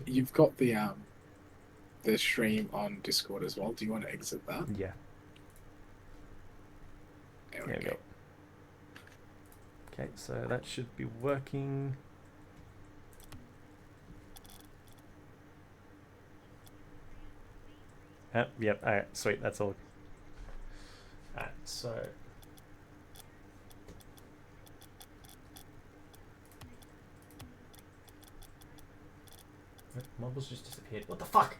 You've got the stream on Discord as well. Do you want to exit that? Yeah. There we There we go. go. Okay, so that should be working. Yep, alright, sweet, that's all. Alright, so... Marbles just disappeared. What the fuck?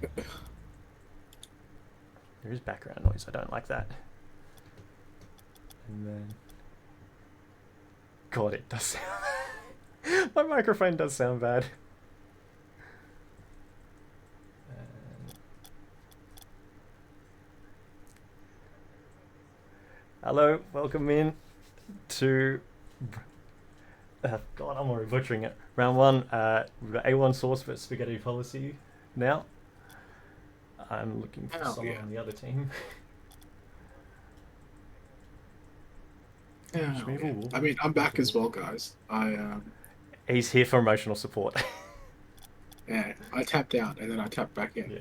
There is background noise, I don't like that. And then... God, it does sound... My microphone does sound bad. Hello, welcome in to... God, I'm already butchering it. Round 1, we've got A1 sauce for spaghetti policy now. I'm looking for someone on the other team. Yeah. I mean, I'm back as well, guys. He's here for emotional support. Yeah, I tapped out and then I tapped back in. Yeah.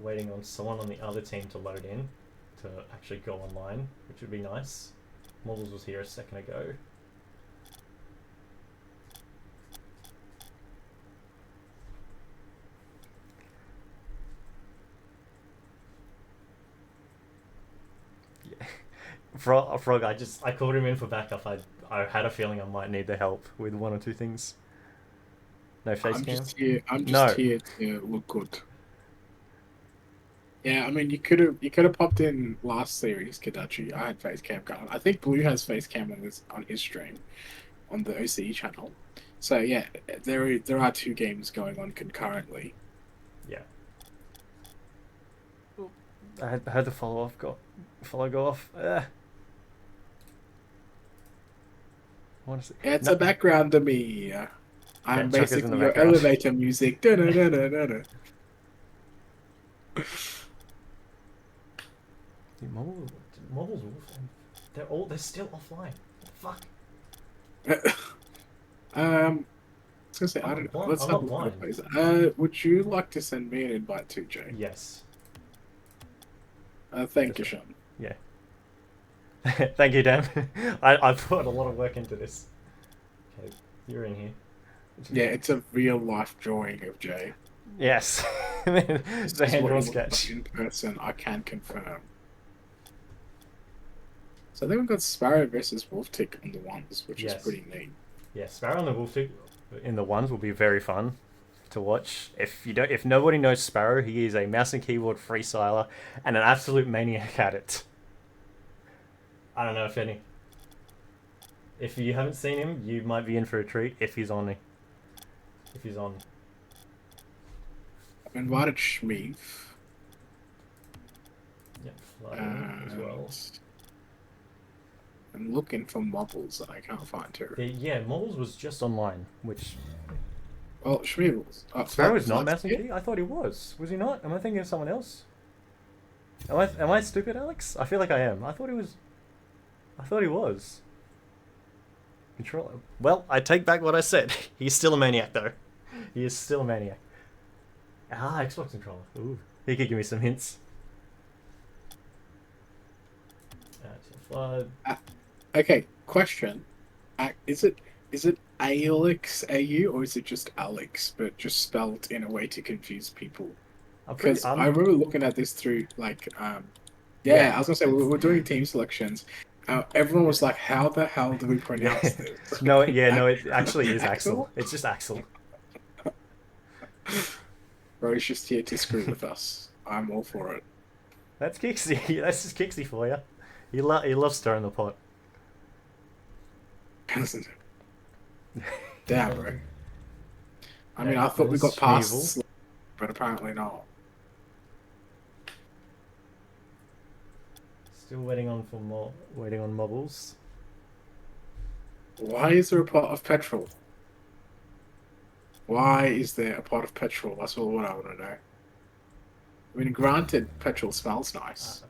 Waiting on someone on the other team to load in to actually go online, which would be nice. Models was here a second ago. Yeah. Frog, I called him in for backup. I had a feeling I might need the help with one or two things. No face cam? I'm just here to look good. Yeah, I mean, you could have popped in last series, Kadachi. I had face cam going. I think Blue has face cam on his stream on the OCE channel. So yeah, there are two games going on concurrently. Yeah. I had the follow go off. Honestly. It's a background to me. I'm Chuck is in basically the your background. elevator music. Da -da -da -da -da -da. Mobile's they're still offline. What the fuck? I was gonna say, I don't know. Let's have a look at it. Would you like to send me an invite too, Jay? Yes. Thank you, Sean. Yeah. Thank you, Dan. I put a lot of work into this. Okay, you're in here. Yeah, it's a real life drawing of Jay. Yes. The hand-drawn sketch. In person, I can confirm. So I think we've got Sparrow versus Wolftick on the ones, which is pretty neat. Yeah, Sparrow and the Wolftick in the ones will be very fun to watch. If nobody knows Sparrow, he is a mouse and keyboard freestyler and an absolute maniac at it. I don't know if you haven't seen him, you might be in for a treat if he's on. I've invited Shmeev. Yep, as well. I'm looking for Mobbles and I can't find her. Yeah, Mobbles was just online, which... Oh, Shmeevils. Sparrow is not mouse and key? I thought he was. Was he not? Am I thinking of someone else? Am I stupid, Alex? I feel like I am. I thought he was. Controller. Well, I take back what I said. He's still a maniac, though. He is still a maniac. Ah, Xbox controller. Ooh. He could give me some hints. Flood. Okay, question. Is it Alex AU or is it just Alex, but just spelled in a way to confuse people? Because I remember looking at this through like I was gonna say we're doing team selections. Everyone was like, "How the hell do we pronounce this?" No, it actually is Axel. It's just Axel. Bro, he's just here to screw with us. I'm all for it. That's Kixie. That's just Kixie for you. He loves stirring the pot. Damn, bro. I mean, I thought we got past, but apparently not. Still waiting on Mobbles. Why is there a pot of petrol? Why is there a pot of petrol? That's all what I want to know. I mean, granted, petrol smells nice.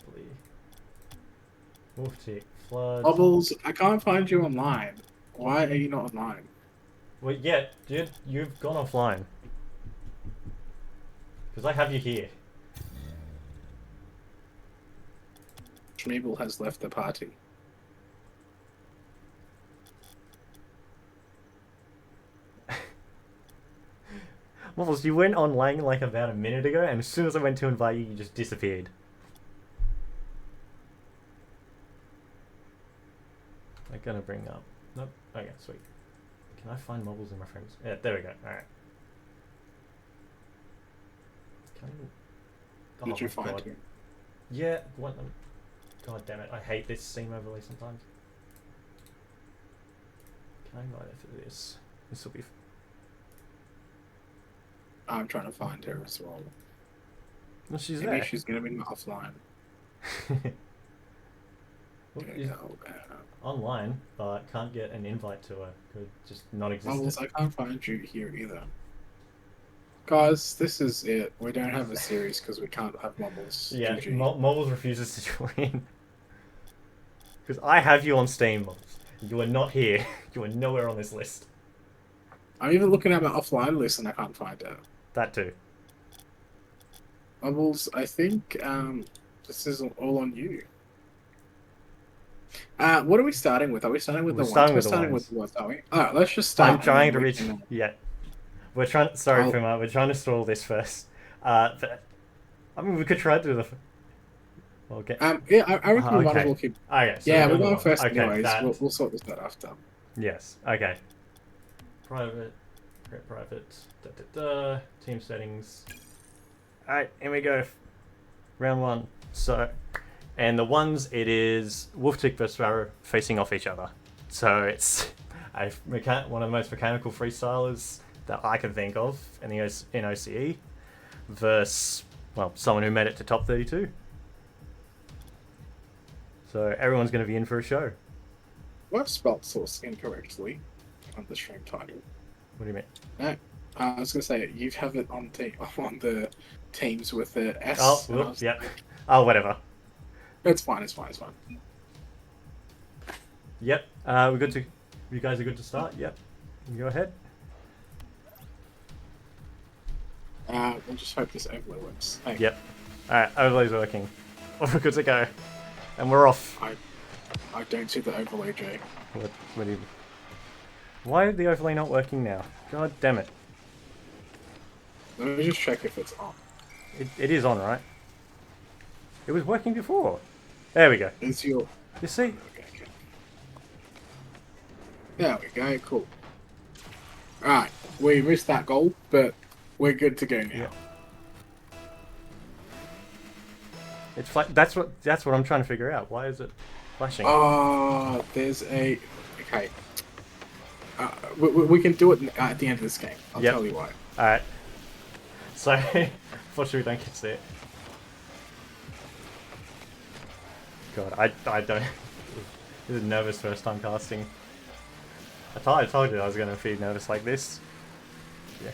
Wolftick Flood. Bubbles, I can't find you online. Why are you not online? Wait, yeah, dude, you've gone offline. Because I have you here. Schmeeble has left the party. Waffles, you went online like about a minute ago, and as soon as I went to invite you, you just disappeared. I'm gonna bring up. Nope. Okay, sweet. Can I find mobiles in my friends? Yeah, there we go. Alright. Can I... Did you find him? Yeah, what? God damn it! I hate this seam overlay sometimes. Can I invite her for this? This will be. I'm trying to find her as well. Well, she's Maybe there. she's gonna be offline. Online, but can't get an invite to her. Could just not exist. Bubbles, I can't find you here either. Guys, this is it. We don't have a series because we can't have Mumbles. Yeah, Mumbles refuses to join. Because I have you on Steam, Mumbles. You are not here. You are nowhere on this list. I'm even looking at my offline list and I can't find her. That too. Mumbles, I think this is all on you. What are we starting with? Are we starting with the ones? We're starting with the ones, are we? Alright, let's just start. I'm trying to reach... Yeah. We're trying... Sorry, Puma. We're trying to stall this first. But, I mean, we could try to do the... Okay. Yeah, I reckon we might as well keep... Okay, so yeah, we're going first anyways. We'll sort this out after. Yes. Okay. Private. Team settings. Alright, here we go. Round one. So... And the ones, it is Wolftick versus Sparrow facing off each other. So it's one of the most mechanical freestylers that I can think of in OCE versus, well, someone who made it to top 32. So everyone's going to be in for a show. Well, I've spelled source incorrectly on the stream title. What do you mean? No, I was going to say you have it on the teams with the S. Oh, whoops, yeah. Oh, whatever. It's fine. It's fine. Yep. We're good to. You guys are good to start. Yep. Go ahead. We'll just hope this overlay works. Hey. Yep. All right. Overlay's working. We're good to go, and we're off. I don't see the overlay, Jay. What do you? Why is the overlay not working now? God damn it. Let me just check if it's on. It is on, right? It was working before. There we go. It's your... You see? Okay. There we go, cool. Alright, we missed that goal, but we're good to go now. Yeah. It's that's what I'm trying to figure out. Why is it flashing? Oh, there's a... Okay. We can do it at the end of this game. I'll tell you why. Alright. So, unfortunately we don't get to see it. God, I don't... This is nervous first time casting. I told you I was going to be nervous like this. Yeah.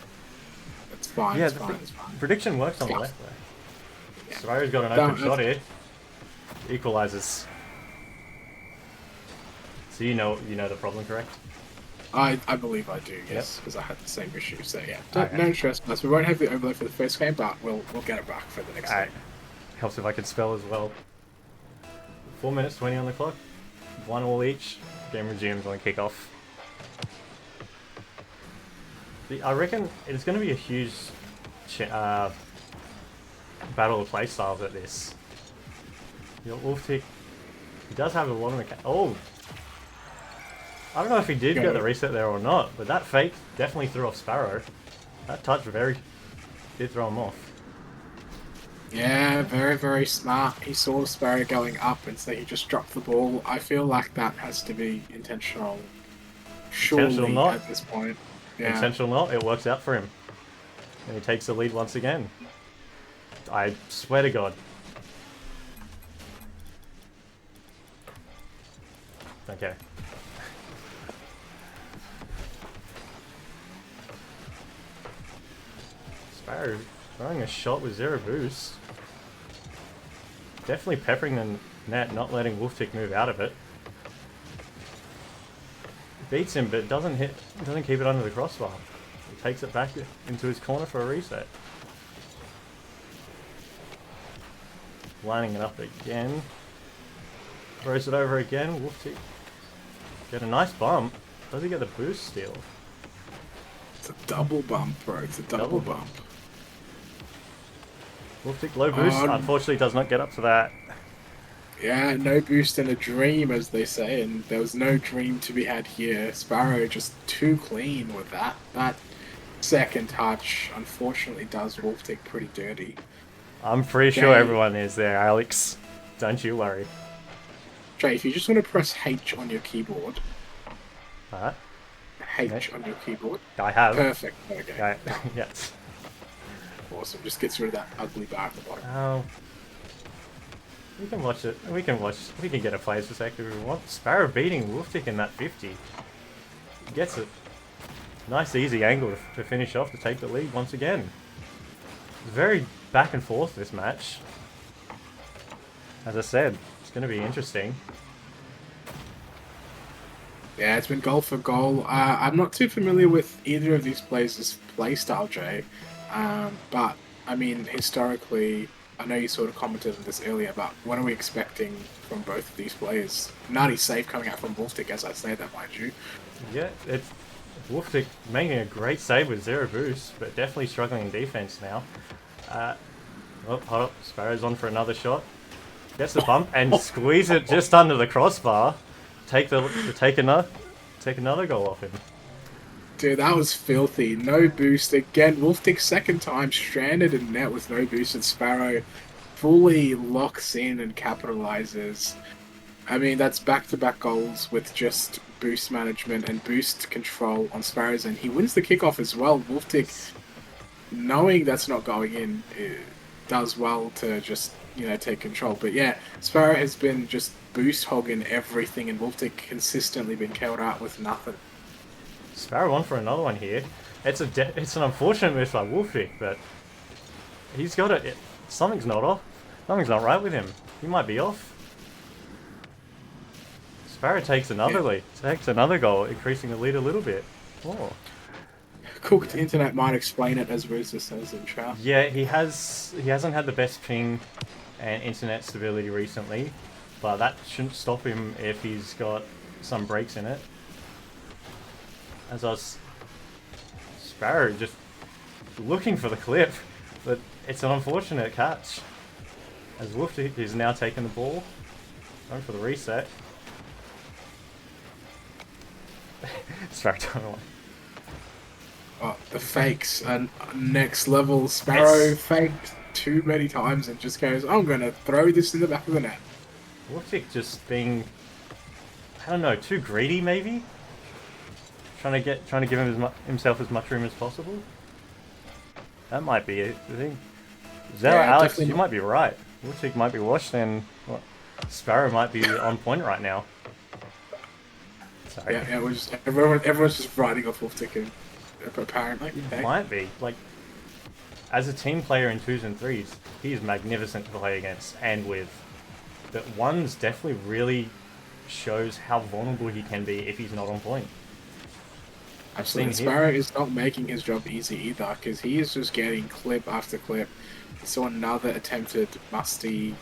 It's fine, yeah, it's fine. Prediction works on the left there. Yeah. Sparrow's got an open shot here. Equalizes. So you know the problem, correct? I believe I do, yes, because I had the same issue. So yeah, no stress. We won't have the overlay for the first game, but we'll get it back for the next game. Helps if I can spell as well. 4 minutes 20 on the clock. 1 all each. Game resumes on kickoff. I reckon it's going to be a huge battle of play styles at this. Your Wolftick, he does have a lot of oh! I don't know if he did get the reset there or not, but that fake definitely threw off Sparrow. That touch did throw him off. Yeah, very, very smart. He saw Sparrow going up and so he just dropped the ball. I feel like that has to be intentional. Surely intentional not. At this point. Yeah. Intentional not, it works out for him. And he takes the lead once again. I swear to God. Okay. Sparrow throwing a shot with 0 boost. Definitely peppering the net, not letting Wolftick move out of it. Beats him, but doesn't keep it under the crossbar. He takes it back into his corner for a reset. Lining it up again. Throws it over again. Wolftick. Get a nice bump. Does he get the boost still? It's a double bump, bro. It's a double bump. Wolftick low boost. Unfortunately, does not get up to that. Yeah, no boost in a dream, as they say, and there was no dream to be had here. Sparrow just too clean with that. That second touch, unfortunately, does Wolftick pretty dirty. I'm pretty sure everyone is there, Alex. Don't you worry. Jay, if you just want to press H on your keyboard. Alright. H on your keyboard. I have. Perfect. Okay. Yes. Awesome. Just gets rid of that ugly bar at the bottom. Oh. We can watch it. We can get a player's perspective if we want. Sparrow beating Wolftick in that 50. Gets it. Nice easy angle to finish off to take the lead once again. Very back and forth this match. As I said, it's going to be interesting. Yeah, it's been goal for goal. I'm not too familiar with either of these players' playstyle, Jay. But, I mean, historically, I know you sort of commented on this earlier, but what are we expecting from both of these players? Nutty save coming out from Wolftick, as I say that, mind you. Yeah, it's Wolftick making a great save with 0 boost, but definitely struggling in defense now. Hold up, Sparrow's on for another shot. Gets the bump and squeeze it just under the crossbar. Take another goal off him. Dude, that was filthy. No boost again. Wolftick's second time stranded in net with no boost, and Sparrow fully locks in and capitalizes. I mean, that's back-to-back goals with just boost management and boost control on Sparrow's end. He wins the kickoff as well. Wolftick, knowing that's not going in, does well to just, take control. But yeah, Sparrow has been just boost hogging everything, and Wolftick consistently been killed out with nothing. Sparrow on for another one here. It's an unfortunate miss by Wolftick, but he's got it. Something's not off. Something's not right with him. He might be off. Sparrow takes another lead. Takes another goal, increasing the lead a little bit. Oh. Cooked internet might explain it, as Rooster says in chat. Yeah, he hasn't had the best ping and internet stability recently, but that shouldn't stop him if he's got some breaks in it. Sparrow just looking for the clip, but it's an unfortunate catch. As Wolftick is now taking the ball, going for the reset. Sparrow don't know. Oh, the fakes are next level. Sparrow faked too many times and just goes, I'm going to throw this in the back of the net. Wolftick just being, I don't know, too greedy maybe? Trying to give himself as much room as possible. That might be it. I think. Alex, you might be right. Wolftick might be washed, and Sparrow might be on point right now. Sorry. Yeah, everyone's just riding off Wolftick, apparently. It might be. Like, as a team player in 2s and 3s, he is magnificent to play against and with. But 1s definitely really shows how vulnerable he can be if he's not on point. Absolutely. Sparrow is not making his job easy either, because he is just getting clip after clip. We saw another attempted musty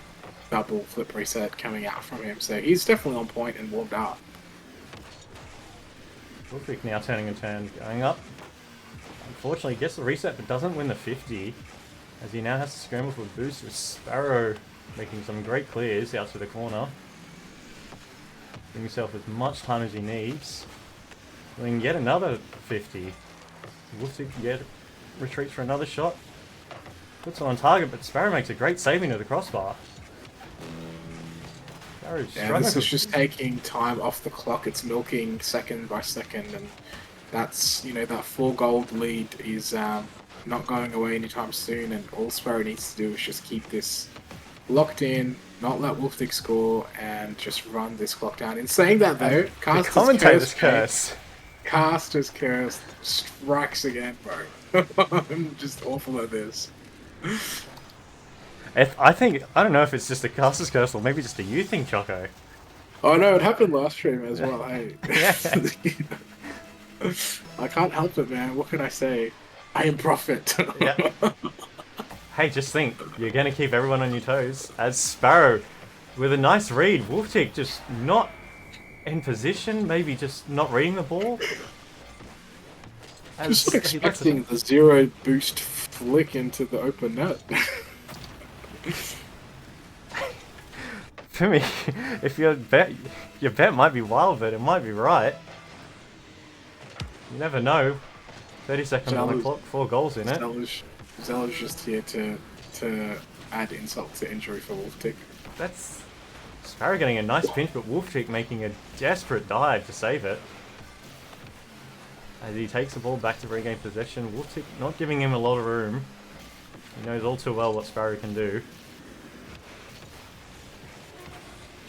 double flip reset coming out from him, so he's definitely on point and warmed up. Wolftick now turning a turn, going up. Unfortunately, gets the reset, but doesn't win the 50, as he now has to scramble for a boost with Sparrow making some great clears out to the corner. Giving himself as much time as he needs. Then get another 50. Wolftick retreats for another shot. Puts it on target, but Sparrow makes a great save into the crossbar. This is just taking time off the clock. It's milking second by second, and that's, that 4 gold lead is not going away anytime soon, and all Sparrow needs to do is just keep this locked in, not let Wolftick score, and just run this clock down. In saying that though, Commentator's curse. Caster's curse strikes again, bro. I'm just awful at this. I don't know if it's just a caster's curse or maybe just a you thing, Choco. Oh no, it happened last stream as well. Hey, Yeah. I can't help it, man. What can I say? I am Prophet. Yeah. Hey, just think, you're gonna keep everyone on your toes. As Sparrow, with a nice read, Wolftick just not in position, maybe just not reading the ball. Just As not he lets it expecting the zero boost flick into the open net. For me, if your bet might be wild, but it might be right. You never know. 30 seconds on the clock, 4 goals in it. Zella's just here to add insult to injury for Wolftick. That's Sparrow getting a nice pinch, but Wolftick making a desperate dive to save it. As he takes the ball back to regain possession, Wolftick not giving him a lot of room. He knows all too well what Sparrow can do.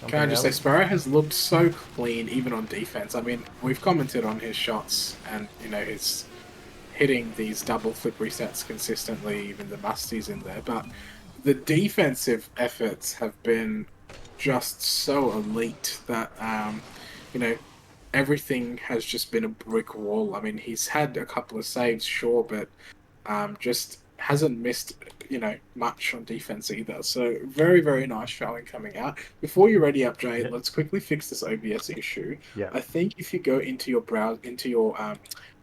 Can I just say, Sparrow has looked so clean even on defense. I mean, we've commented on his shots and, you know, his hitting these double flip resets consistently, even the musties in there, but the defensive efforts have been just so elite that, you know, everything has just been a brick wall. I mean, he's had a couple of saves, sure, but just hasn't missed, you know, much on defense either. So very, very nice showing coming out. Before you're ready up, Jay, let's quickly fix this OBS issue. Yeah. I think if you go into your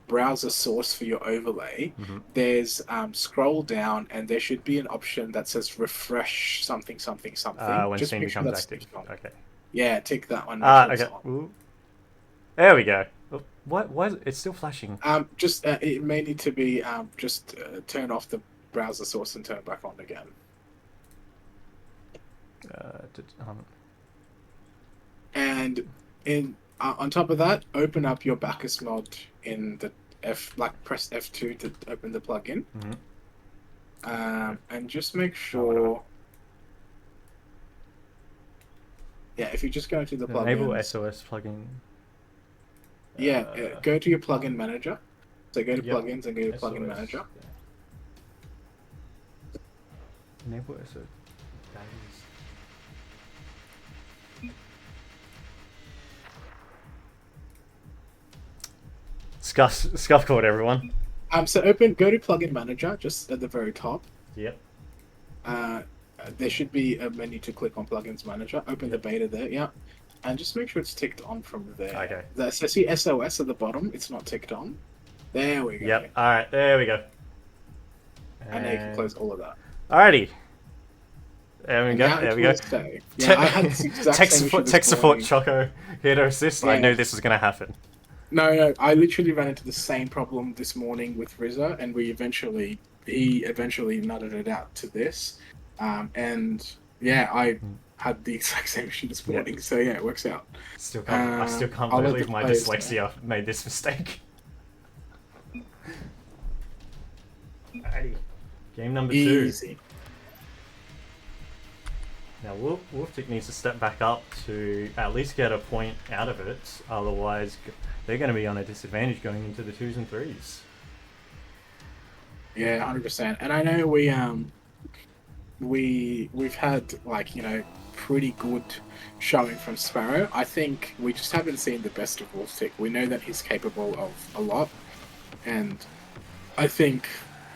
browser source for your overlay, there's scroll down and there should be an option that says refresh something something something. When Just Steam make sure becomes that's active. Okay. Yeah, tick that one. Okay. Ooh. There we go. Oh, what? Why is it? It's still flashing? Just it may need to be just turn off the browser source and turn it back on again. And in on top of that, open up your Bacchus mod in the press F2 to open the plugin. And just make sure. Yeah, if you just go to the plugin. Enable SOS plugin. Yeah, go to your plugin manager. So go to plugins and go to plugin manager. Enable SOS. Scuff code, everyone. So go to plugin manager just at the very top. Yep. There should be a menu to click on plugins manager. Open the beta there, yeah. And just make sure it's ticked on from there. Okay. So see SOS at the bottom, it's not ticked on. There we go. Yep, alright, there we go. And now you can close all of that. Alrighty. There we go. There we go. Yeah, I had this exact tech support Choco here to assist. Yeah. I knew this was going to happen. No, I literally ran into the same problem this morning with Rizza, and he eventually nutted it out to this. And yeah, I had the exact same issue this morning, so yeah, it works out. I still can't believe my dyslexia made this mistake. Alrighty. Game number 2. Easy. Now Wolftick needs to step back up to at least get a point out of it, otherwise they're going to be on a disadvantage going into the 2s and 3s. Yeah, 100%. And I know we've had, like, you know, pretty good showing from Sparrow. I think we just haven't seen the best of Wolftick. We know that he's capable of a lot, and I think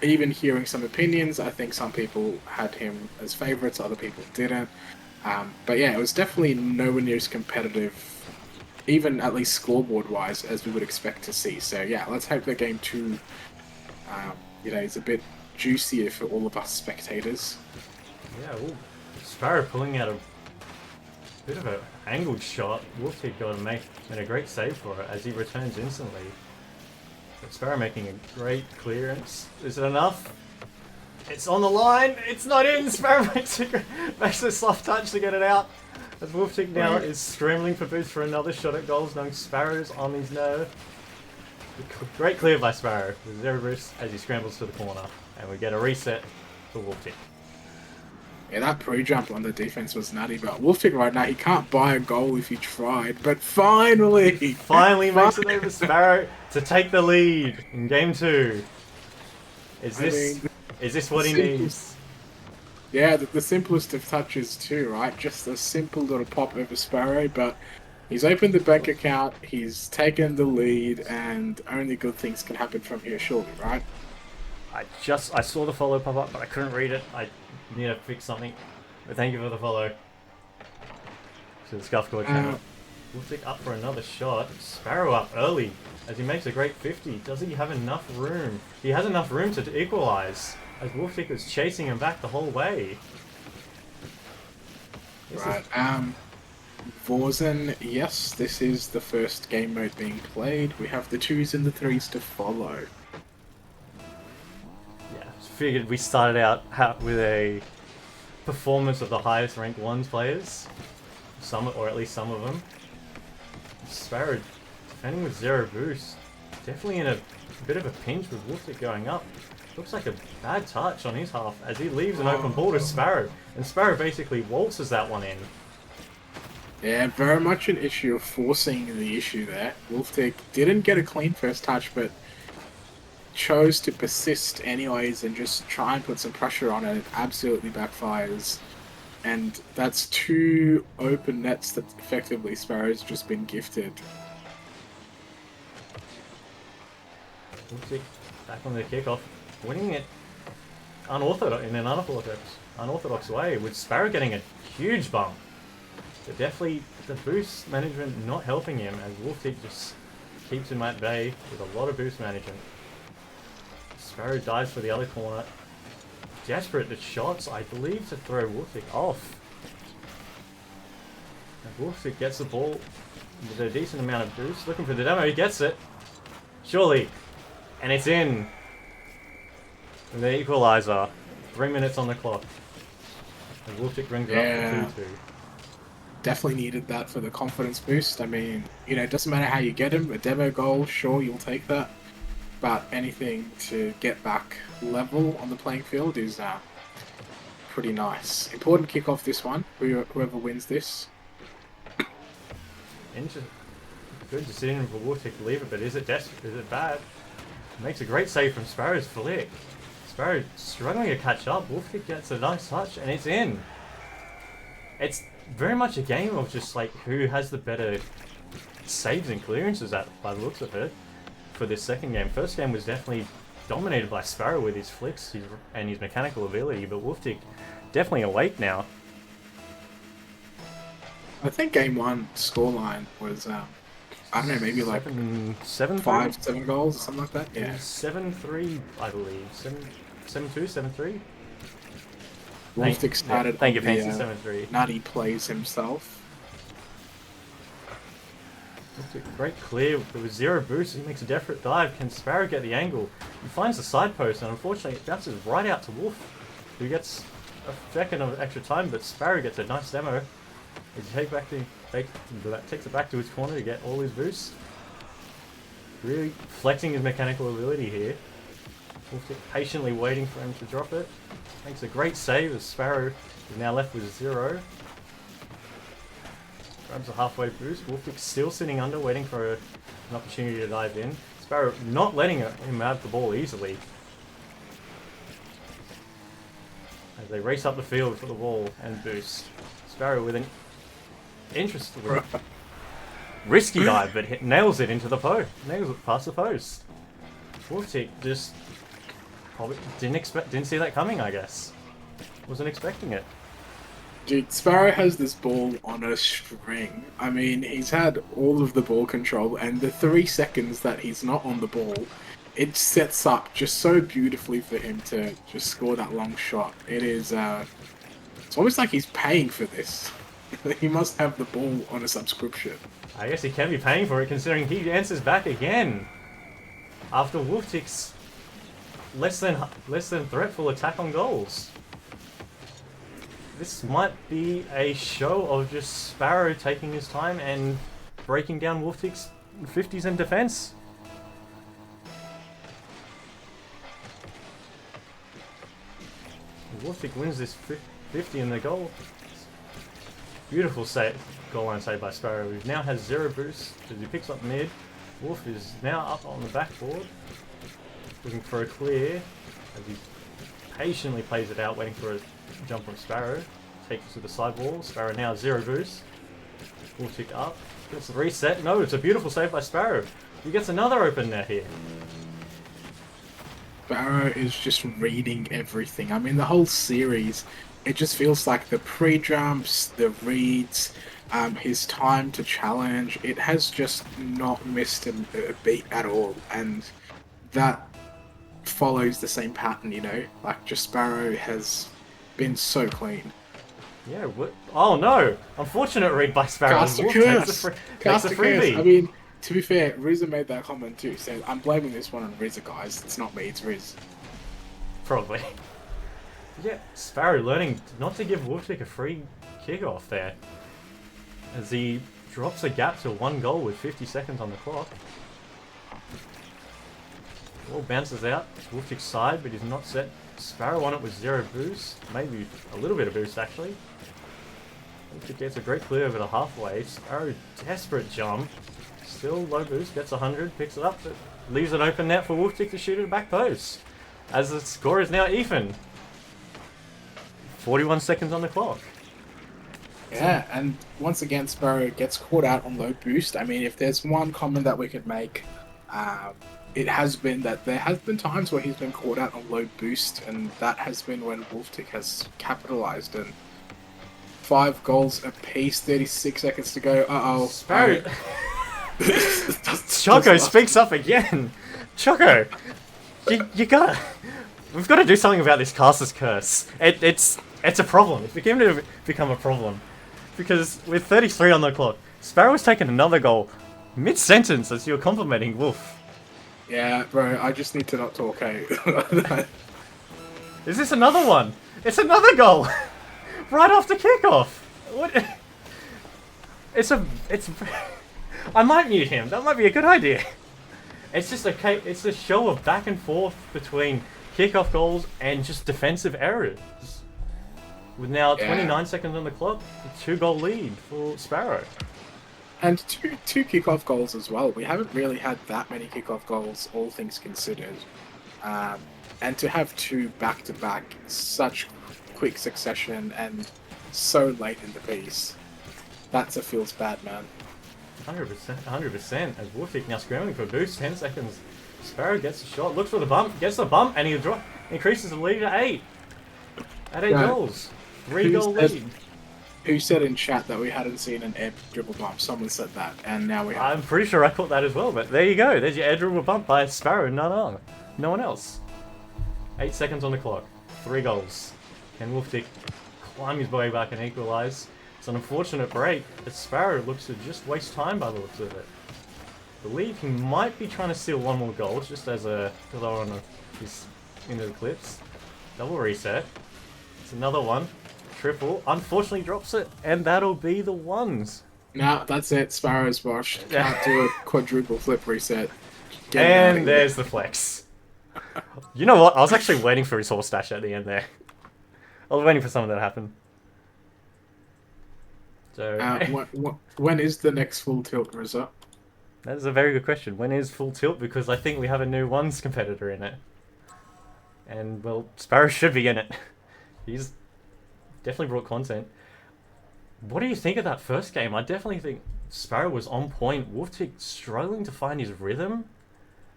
even hearing some opinions, I think some people had him as favourites, other people didn't. But yeah, it was definitely nowhere near as competitive, even at least scoreboard-wise, as we would expect to see. So yeah, let's hope that game 2, you know, is a bit juicier for all of us spectators. Yeah, Sparrow pulling out a bit of an angled shot. Wolftick got to make a great save for it as he returns instantly. But Sparrow making a great clearance. Is it enough? It's on the line. It's not in. Sparrow makes a soft touch to get it out. As Wolftick now is scrambling for boost for another shot at goals, knowing Sparrow's on his nerve. Great clear by Sparrow with 0 boost as he scrambles to the corner. And we get a reset for Wolftick. Yeah, that pre-jump on the defense was nutty, but Wolftick right now, he can't buy a goal if he tried, but finally makes it over Sparrow to take the lead in game 2. Is this what he needs? Yeah, the simplest of touches too, right? Just a simple little pop over Sparrow, but He's opened the bank account, he's taken the lead, and only good things can happen from here, surely, right? I saw the follow pop up, but I couldn't read it. I need to fix something. But thank you for the follow to the Scuffcore channel. Wolftick up for another shot. Sparrow up early as he makes a great 50. Does he have enough room? He has enough room to equalise as Wolftick was chasing him back the whole way. Right. Vorzen, yes, this is the first game mode being played. We have the 2s and the 3s to follow. Yeah, figured we started out with a performance of the highest ranked 1s players. Or at least some of them. Sparrow defending with 0 boost. Definitely in a bit of a pinch with Wolftick going up. Looks like a bad touch on his half as he leaves an open ball to Sparrow. And Sparrow basically waltzes that one in. Yeah, very much an issue of forcing the issue there. Wolftick didn't get a clean first touch, but chose to persist anyways and just try and put some pressure on it. It absolutely backfires. And that's 2 open nets that effectively Sparrow's just been gifted. Wolftick back on the kickoff, winning it in an unorthodox way, with Sparrow getting a huge bump. But definitely the boost management not helping him as Wolftick just keeps him at bay with a lot of boost management. Sparrow dives for the other corner. Desperate at shots, I believe, to throw Wolftick off. And Wolftick gets the ball with a decent amount of boost. Looking for the demo, he gets it. Surely. And it's in. The equalizer. 3 minutes on the clock. And Wolftick brings it up to 2-2. Definitely needed that for the confidence boost. I mean, you know, it doesn't matter how you get him. A demo goal, sure, you'll take that. But anything to get back level on the playing field is pretty nice. Important kickoff this one, whoever wins this. Good decision for Wolftick to leave it, but is it bad? Makes a great save from Sparrow's flick. Sparrow struggling to catch up. Wolftick gets a nice touch, and it's in. It's very much a game of just like who has the better saves and clearances by the looks of it for this second game. First game was definitely dominated by Sparrow with his flicks and his mechanical ability, but Wolftick definitely awake now. I think game 1 scoreline was I don't know, maybe like 7 goals or something like that. Yeah, 7-3, I believe. 7-2, 7-3. Wolftick started. Thank you, Fancy 7-3. Nutty plays himself. Great clear with 0 boost. He makes a desperate dive. Can Sparrow get the angle? He finds the side post, and unfortunately, it bounces right out to Wolf, who gets a second of extra time. But Sparrow gets a nice demo. As he takes it back to his corner to get all his boosts. Really flexing his mechanical ability here. Wolftick patiently waiting for him to drop it. Makes a great save as Sparrow is now left with 0. Grabs a halfway boost. Wolftick still sitting under, waiting for an opportunity to dive in. Sparrow not letting him have the ball easily. As they race up the field for the ball and boost. Sparrow with an interesting, risky dive, but nails it into the post. Nails it past the post. Wolftick just probably didn't see that coming, I guess. Wasn't expecting it. Dude, Sparrow has this ball on a string. I mean, he's had all of the ball control, and the 3 seconds that he's not on the ball, it sets up just so beautifully for him to just score that long shot. It is, it's almost like he's paying for this. He must have the ball on a subscription. I guess he can be paying for it, considering he answers back again. After Wolftick's less than threatful attack on goals. This might be a show of just Sparrow taking his time and breaking down Wolftick's 50s in defense. Wolftick wins this 50 in the goal. Beautiful goal line save by Sparrow, who now has 0 boost as he picks up mid. Wolf is now up on the backboard, looking for a clear as he patiently plays it out, waiting for a jump from Sparrow. Takes to the side wall. Sparrow now 0 boost. Wolftick up. Gets the reset. No, it's a beautiful save by Sparrow. He gets another open net here. Sparrow is just reading everything. I mean, the whole series, it just feels like the pre-jumps, the reads, his time to challenge, it has just not missed a beat at all. And that follows the same pattern, you know? Like, just Sparrow has been so clean. Yeah, what? Oh no! Unfortunate read by Sparrow. Cast a curse! Takes a freebie. I mean, to be fair, Rizza made that comment too, saying, I'm blaming this one on Rizza, guys. It's not me, it's Riz. Probably. Yeah, Sparrow learning not to give Wolftick a free kickoff there. As he drops a gap to 1 goal with 50 seconds on the clock. Ball bounces out. Wolftick's side, but he's not set. Sparrow on it with 0 boost. Maybe a little bit of boost, actually. Wolftick gets a great clear over the halfway. Sparrow, desperate jump. Still low boost, gets 100, picks it up, but leaves an open net for Wolftick to shoot at the back post. As the score is now even. 41 seconds on the clock. Yeah, and once again, Sparrow gets caught out on low boost. I mean, if there's one comment that we could make, it has been that there has been times where he's been caught out on low boost, and that has been when Wolftick has capitalized. And 5 goals apiece, 36 seconds to go. Uh-oh. Sparrow. Choco speaks up again. Choco, you gotta. We've got to do something about this caster's curse. It's a problem. It's beginning to become a problem. Because with 33 on the clock, Sparrow has taken another goal mid-sentence as you're complimenting Wolf. Yeah, bro, I just need to not talk, hey. Is this another one? It's another goal! Right after kickoff! What? It's... I might mute him. That might be a good idea. It's just it's a show of back and forth between kickoff goals and just defensive errors. With now 29 seconds on the clock, a 2-goal lead for Sparrow. And two kickoff goals as well. We haven't really had that many kickoff goals, all things considered. And to have 2 back-to-back, such quick succession and so late in the piece, that's a feels bad, man. 100%. As Wolftick now scrambling for a boost, 10 seconds. Sparrow gets a shot, looks for the bump, gets the bump, and he increases the lead to 8. At 8 goals. 3-goal lead. Who said in chat that we hadn't seen an air dribble bump? Someone said that, and now we have. I'm pretty sure I caught that as well, but there you go. There's your air dribble bump by Sparrow, no one else. 8 seconds on the clock. 3 goals. Can Wolftick climb his way back and equalise? It's an unfortunate break, but Sparrow looks to just waste time by the looks of it. I believe he might be trying to steal 1 more goal, just as he's into the clips. Double reset. It's another one. Triple. Unfortunately drops it, and that'll be the ones. No, that's it. Sparrow's washed. Can't do a quadruple flip reset. And there's the flex. You know what? I was actually waiting for his horse dash at the end there. I was waiting for something to happen. So, when is the next full tilt, Rizza? That is a very good question. When is full tilt? Because I think we have a new ones competitor in it. And, well, Sparrow should be in it. He's definitely brought content. What do you think of that first game? I definitely think Sparrow was on point. Wolftick struggling to find his rhythm.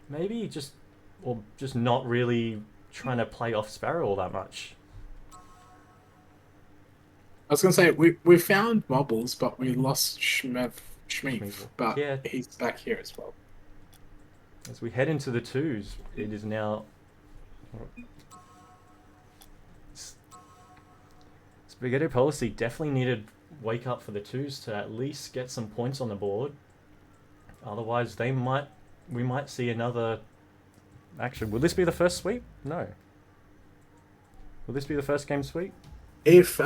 Maybe just not really trying to play off Sparrow all that much. I was going to say, we found Bobbles, but we lost Shmeev, but yeah, he's back here as well. As we head into the 2s, it is now... Spaghetti Policy definitely needed wake up for the 2s to at least get some points on the board. Otherwise, we might see another... Actually, will this be the first sweep? No. Will this be the first game sweep? If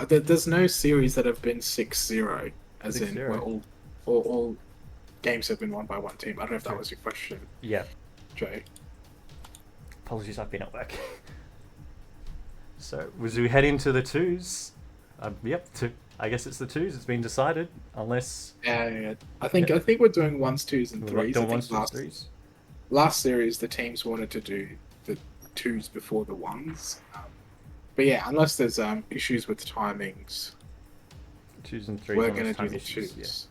there's no series that have been 6-0, as 6-0. In where all games have been won by one team. I don't know if that was your question. Yeah. Jay. Apologies, I've been at work. So, as we head into the 2s, yep, I guess it's the 2s. It's been decided, unless. Yeah. I think we're doing 1s, 2s, and 3s. Doing 1s, 2s, 3s. Last series, the teams wanted to do the 2s before the 1s. But yeah, unless there's issues with timings, Twos and threes we're on gonna those do time the issues. twos.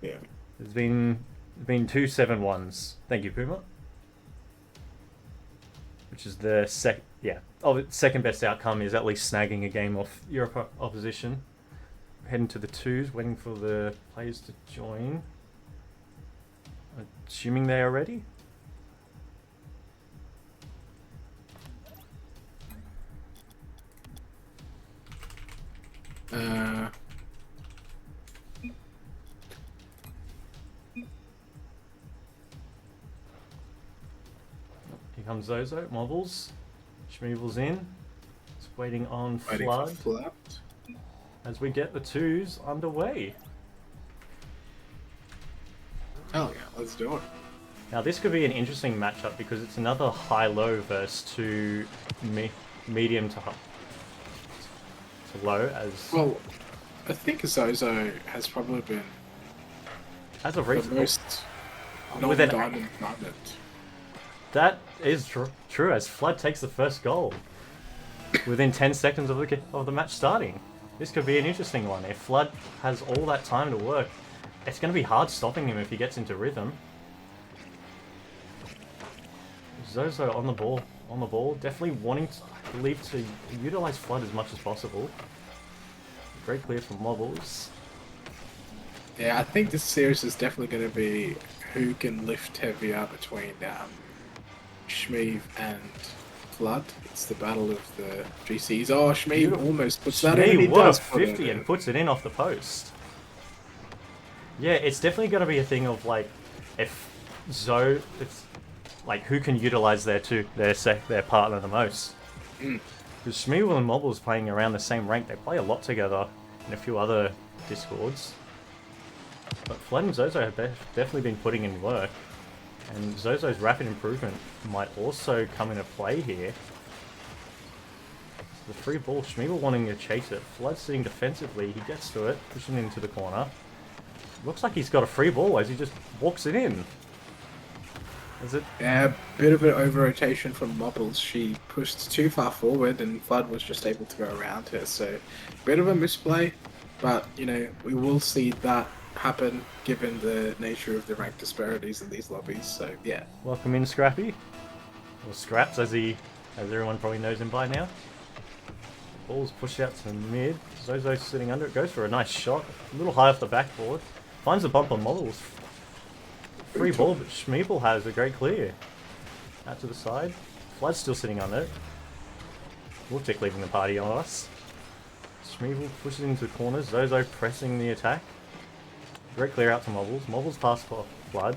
Yeah. Yeah. There's been 2-7-1s. Thank you, Puma. Which is the second best outcome is at least snagging a game off your opposition. Heading to the twos, waiting for the players to join. Assuming they are ready. Here comes Zozo, Mobbles. Schmeevel's in. It's waiting on Flood. As we get the twos underway. Oh yeah, let's do it. Now this could be an interesting matchup because it's another high-low versus two medium to low. Well, I think Zozo has probably been as of the most non-diamond. That is true. As Flood takes the first goal within 10 seconds of the match starting. This could be an interesting one. If Flood has all that time to work, it's going to be hard stopping him if he gets into rhythm. Zozo on the ball, definitely wanting to utilize Flood as much as possible. Great clear from Mobbles. Yeah, I think this series is definitely going to be who can lift heavier between Shmeev and Flood. It's the battle of the GCs. Oh, Shmeev almost puts that in. He does 50 and puts it in off the post. Yeah, it's definitely going to be a thing of like, if it's like who can utilize their partner the most. Because Shmeev and Mobbles playing around the same rank, they play a lot together in a few other discords. But Flood and Zozo have definitely been putting in work. And Zozo's rapid improvement might also come into play here. The free ball, Shmeev wanting to chase it. Flood sitting defensively, he gets to it, pushing it into the corner. Looks like he's got a free ball as he just walks it in. Is it? Yeah, a bit of an over-rotation from Mobbles. She pushed too far forward and Flood was just able to go around her. So, bit of a misplay, but, you know, we will see that happen given the nature of the rank disparities in these lobbies. So, yeah. Welcome in, Scrappy. Or Scraps, as everyone probably knows him by now. Ball's pushed out to the mid. Zozo sitting under it, goes for a nice shot. A little high off the backboard. Finds the bump on Mobbles. Free ball, but Shmeevel has a great clear. Out to the side. Flood's still sitting under it. Wolftick leaving the party on us. Shmeevel pushes into the corners. Zozo pressing the attack. Great clear out to Mobbles. Mobbles past Flood.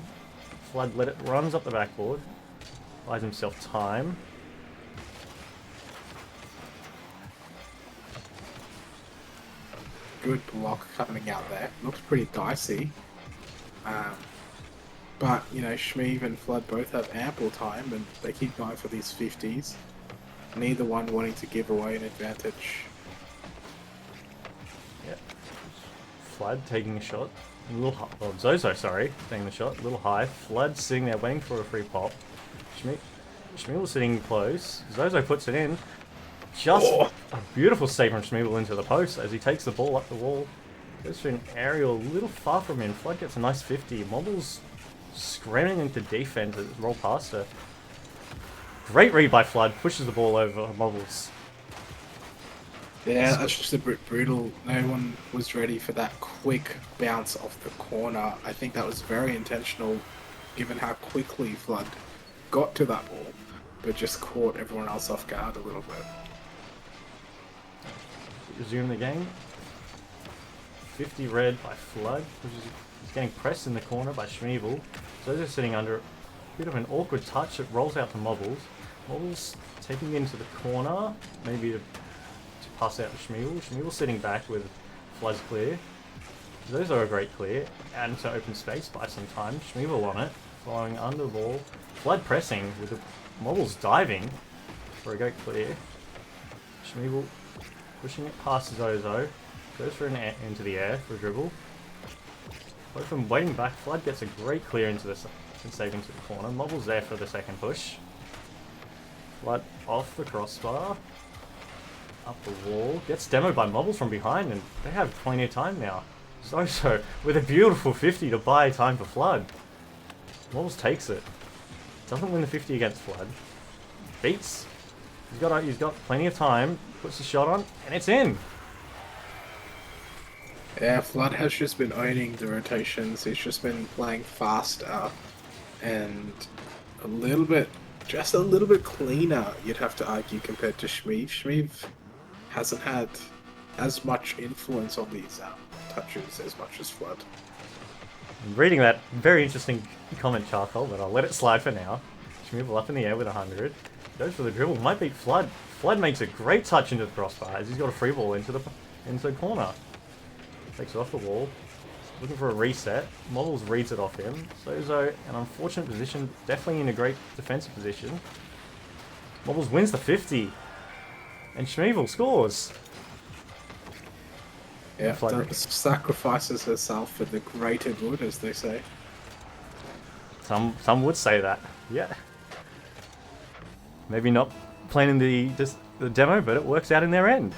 Flood runs up the backboard. Buys himself time. Good block coming out there. Looks pretty dicey. But, you know, Shmeev and Flood both have ample time and they keep going for these 50s. Neither one wanting to give away an advantage. Yep. Flood taking a shot. Zozo, taking the shot. A little high. Flood sitting there waiting for a free pop. Shmeevel sitting close. Zozo puts it in. Just a beautiful save from Shmeevel into the post as he takes the ball up the wall. Goes for an aerial a little far from him. Flood gets a nice 50. Mobbles scrambling into defense as roll past her. Great read by Flood. Pushes the ball over Mobbles. Yeah, that's just a bit brutal. No one was ready for that quick bounce off the corner. I think that was very intentional given how quickly Flood got to that ball, but just caught everyone else off guard a little bit. Resume the game. 50 red by Flood, he's getting pressed in the corner by Shmeevel. Zozo sitting under a bit of an awkward touch. It rolls out to Mobbles. Mobbles taking it into the corner, maybe to pass out to Shmeevel. Shmeevel sitting back with Flood's clear. Zozo a great clear, out into open space by some time. Shmeevel on it, following under the ball. Flood pressing with the Mobbles diving for a great clear. Shmeevel pushing it past Zozo. Goes for into the air for a dribble. Both of them waiting back. Flood gets a great clear into the save into the corner. Mobbles there for the second push. Flood off the crossbar. Up the wall. Gets demoed by Mobbles from behind, and they have plenty of time now. So with a beautiful 50 to buy time for Flood. Mobbles takes it. Doesn't win the 50 against Flood. Beats. He's got plenty of time. Puts the shot on, and it's in. Yeah, Flood has just been owning the rotations. He's just been playing faster and just a little bit cleaner, you'd have to argue, compared to Shmeev. Shmeev hasn't had as much influence on these touches as much as Flood. I'm reading that very interesting comment, Charcoal, but I'll let it slide for now. Shmeev up in the air with 100. Goes for the dribble. Might beat Flood. Flood makes a great touch into the crossbar as he's got a free ball into the corner. Takes it off the wall. Looking for a reset. Mobbles reads it off him. Zozo, an unfortunate position. Definitely in a great defensive position. Mobbles wins the 50. And Shmeevel scores. Yeah, sacrifices herself for the greater good, as they say. Some would say that. Yeah. Maybe not planning the demo, but it works out in their end.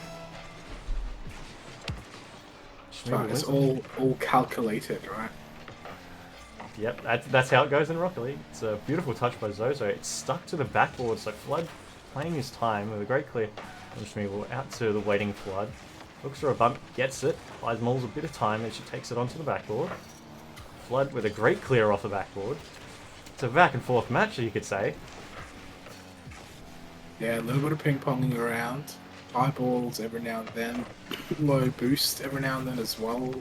Right, it's all calculated, right? Yep, that's how it goes in Rocket League. It's a beautiful touch by Zozo. It's stuck to the backboard, so Flood playing his time with a great clear from Shmeevel out to the waiting Flood. Looks for a bump, gets it, buys Moles a bit of time, and she takes it onto the backboard. Flood with a great clear off the backboard. It's a back and forth match, you could say. Yeah, a little bit of ping-ponging around. High balls every now and then. Low boost every now and then as well.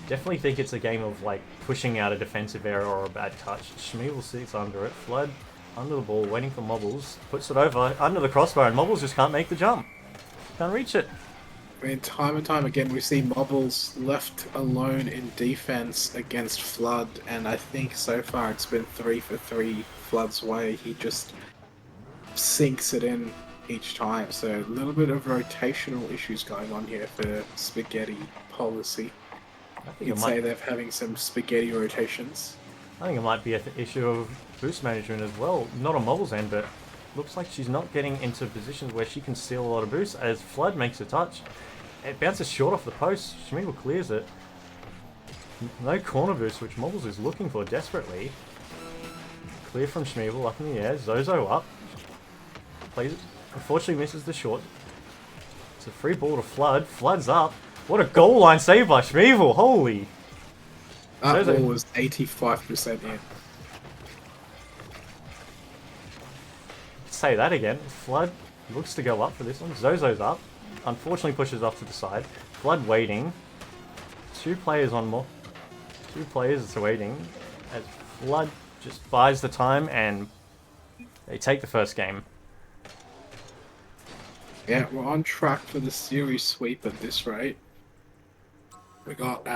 Definitely think it's a game of like pushing out a defensive error or a bad touch. Shmeevel sits under it. Flood under the ball, waiting for Mobbles. Puts it over under the crossbar, and Mobbles just can't make the jump. Can't reach it. I mean, time and time again, we see Mobbles left alone in defense against Flood, and I think so far it's been 3 for 3 Flood's way. He just sinks it in each time. So a little bit of rotational issues going on here for Spaghetti policy. You'd say they're having some spaghetti rotations. I think it might be an issue of boost management as well. Not on Mobile's end, but looks like she's not getting into positions where she can steal a lot of boost as Flood makes a touch. It bounces short off the post. Shmeevel clears it. No corner boost, which Mobiles is looking for desperately. Clear from Shmeevel up in the air. Zozo up. Plays it. Unfortunately misses the short. It's a free ball to Flood. Flood's up. What a goal line save by Shmeevel. Holy. That ball was 85% in. Say that again. Flood looks to go up for this one. Zozo's up. Unfortunately pushes off to the side. Flood waiting. Two players waiting. As Flood just buys the time and they take the first game. Yeah, we're on track for the series sweep at this rate. We got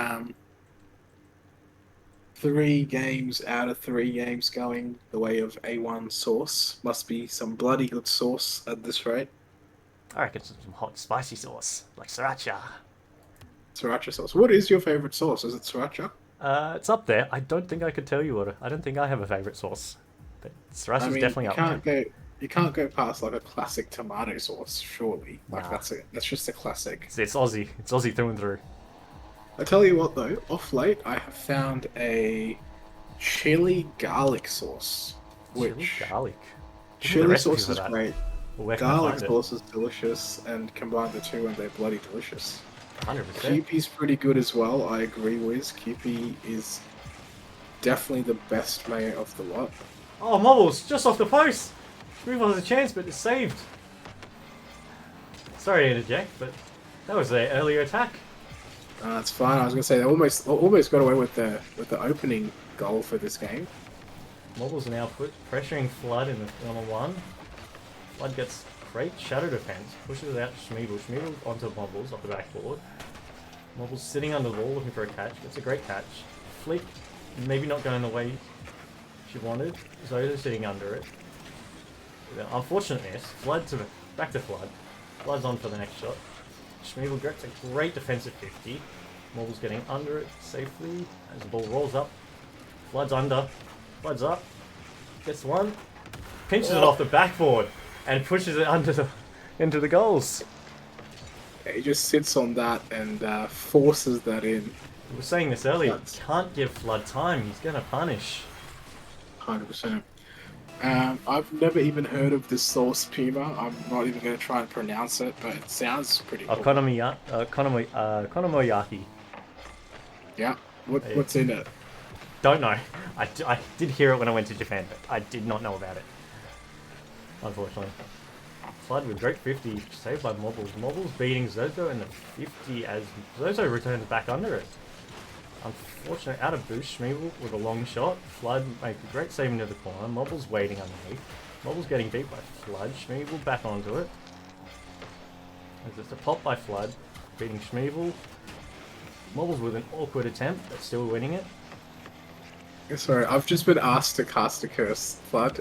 3 games out of 3 games going the way of A1 sauce. Must be some bloody good sauce at this rate. I reckon some hot spicy sauce, like sriracha. Sriracha sauce. What is your favorite sauce? Is it sriracha? It's up there. I don't think I could tell you what. I don't think I have a favorite sauce, but sriracha's definitely up there. You can't go past like a classic tomato sauce, surely. Like that's just a classic. It's Aussie. It's Aussie through and through. I tell you what though, off late I have found a chili garlic sauce. Chili sauce is great. Well, garlic sauce is delicious, and combine the two and they're bloody delicious. 100%. Kewpie's pretty good as well, I agree with. Kewpie is definitely the best mayo of the lot. Oh, Mobbles, just off the post! Shmeevel has a chance, but it's saved. Sorry to interject, but that was their earlier attack. That's fine. I was gonna say they almost got away with the opening goal for this game. Mobbles now pressuring Flood in the 1-on-1. Flood gets great shadow defense, pushes it out to Shmeevel. Shmeevel onto Mobbles off the backboard. Mobbles sitting under the wall looking for a catch. Gets a great catch. Flick, maybe not going the way she wanted. Zozo sitting under it. Unfortunate miss. Flood back to Flood. Flood's on for the next shot. Shmeevel gets a great defensive 50. Mobbles getting under it safely as the ball rolls up. Flood's under. Flood's up. Gets one. Pinches it off the backboard and pushes it under the into the goals. He just sits on that and forces that in. We were saying this earlier. That's Can't give Flood time. He's gonna punish. 100%. I've never even heard of this sauce puma. I'm not even going to try and pronounce it, but it sounds pretty cool. Konomiyaki. Yeah. What's in it? Don't know. I did hear it when I went to Japan, but I did not know about it. Unfortunately. Flood with great 50, saved by Mobbles. Mobbles beating Zozo in the 50 as Zozo returns back under it. Unfortunately, out of boost, Schmeeble with a long shot. Flood make a great save into the corner. Mobbles waiting underneath. Mobbles getting beat by Flood. Schmeeble back onto it. There's just a pop by Flood, beating Schmeeble. Mobbles with an awkward attempt, but still winning it. Sorry, I've just been asked to cast a curse, Flood.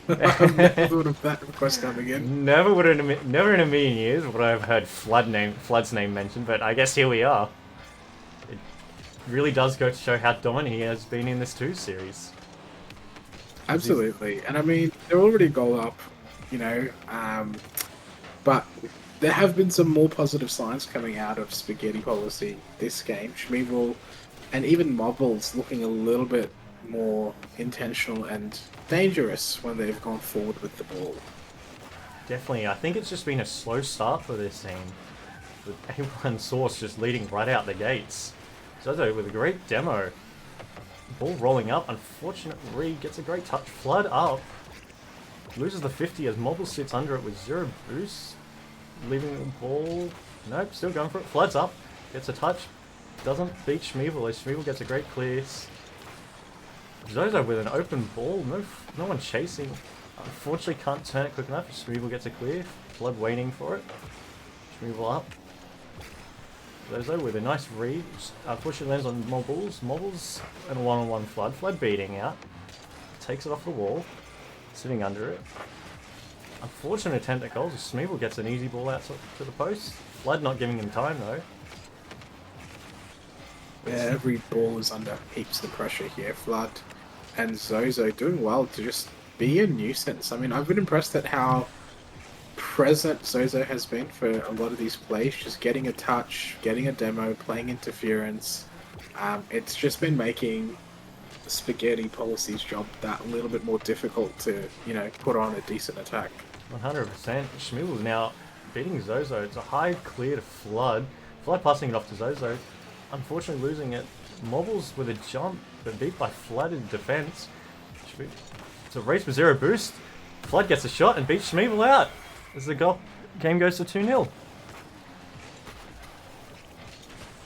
I've never thought of that request coming in. Never in a million years would I have heard Flood's name mentioned, but I guess here we are. It really does go to show how dominant he has been in this 2 series. Absolutely, and I mean they're already a goal up, but there have been some more positive signs coming out of Spaghetti Policy this game. Schmeeble and even Mobbles looking a little bit more intentional and dangerous when they've gone forward with the ball. Definitely, I think it's just been a slow start for this team, with A1 Source just leading right out the gates. Zozo with a great demo. Ball rolling up, unfortunately gets a great touch. Flood up. Loses the 50 as Mobble sits under it with 0 boost. Leaving the ball. Nope, still going for it. Flood's up. Gets a touch. Doesn't beat Schmeeble as Schmeeble gets a great clear. Zozo with an open ball. No one chasing. Unfortunately can't turn it quick enough. Schmeeble gets a clear. Flood waiting for it. Schmeeble up. Zozo with a nice read. Unfortunately lands on Mobbles. Mobbles and a one-on-one Flood. Flood beating out. Takes it off the wall. Sitting under it. Unfortunate attempt at goals. Schmeeble gets an easy ball out to the post. Flood not giving him time though. Yeah, every ball is under heaps of pressure here. Flood and Zozo doing well to just be a nuisance. I mean, I've been impressed at how present Zozo has been for a lot of these plays, just getting a touch, getting a demo, playing interference. It's just been making Spaghetti Policy's job that little bit more difficult to, put on a decent attack. 100%. Schmeeble now beating Zozo. It's a high clear to Flood. Flood passing it off to Zozo. Unfortunately losing it. Mobbles with a jump, but beat by Flood in defense. It's a race with 0 boost. Flood gets a shot and beats Schmeeble out as the game goes to 2-0.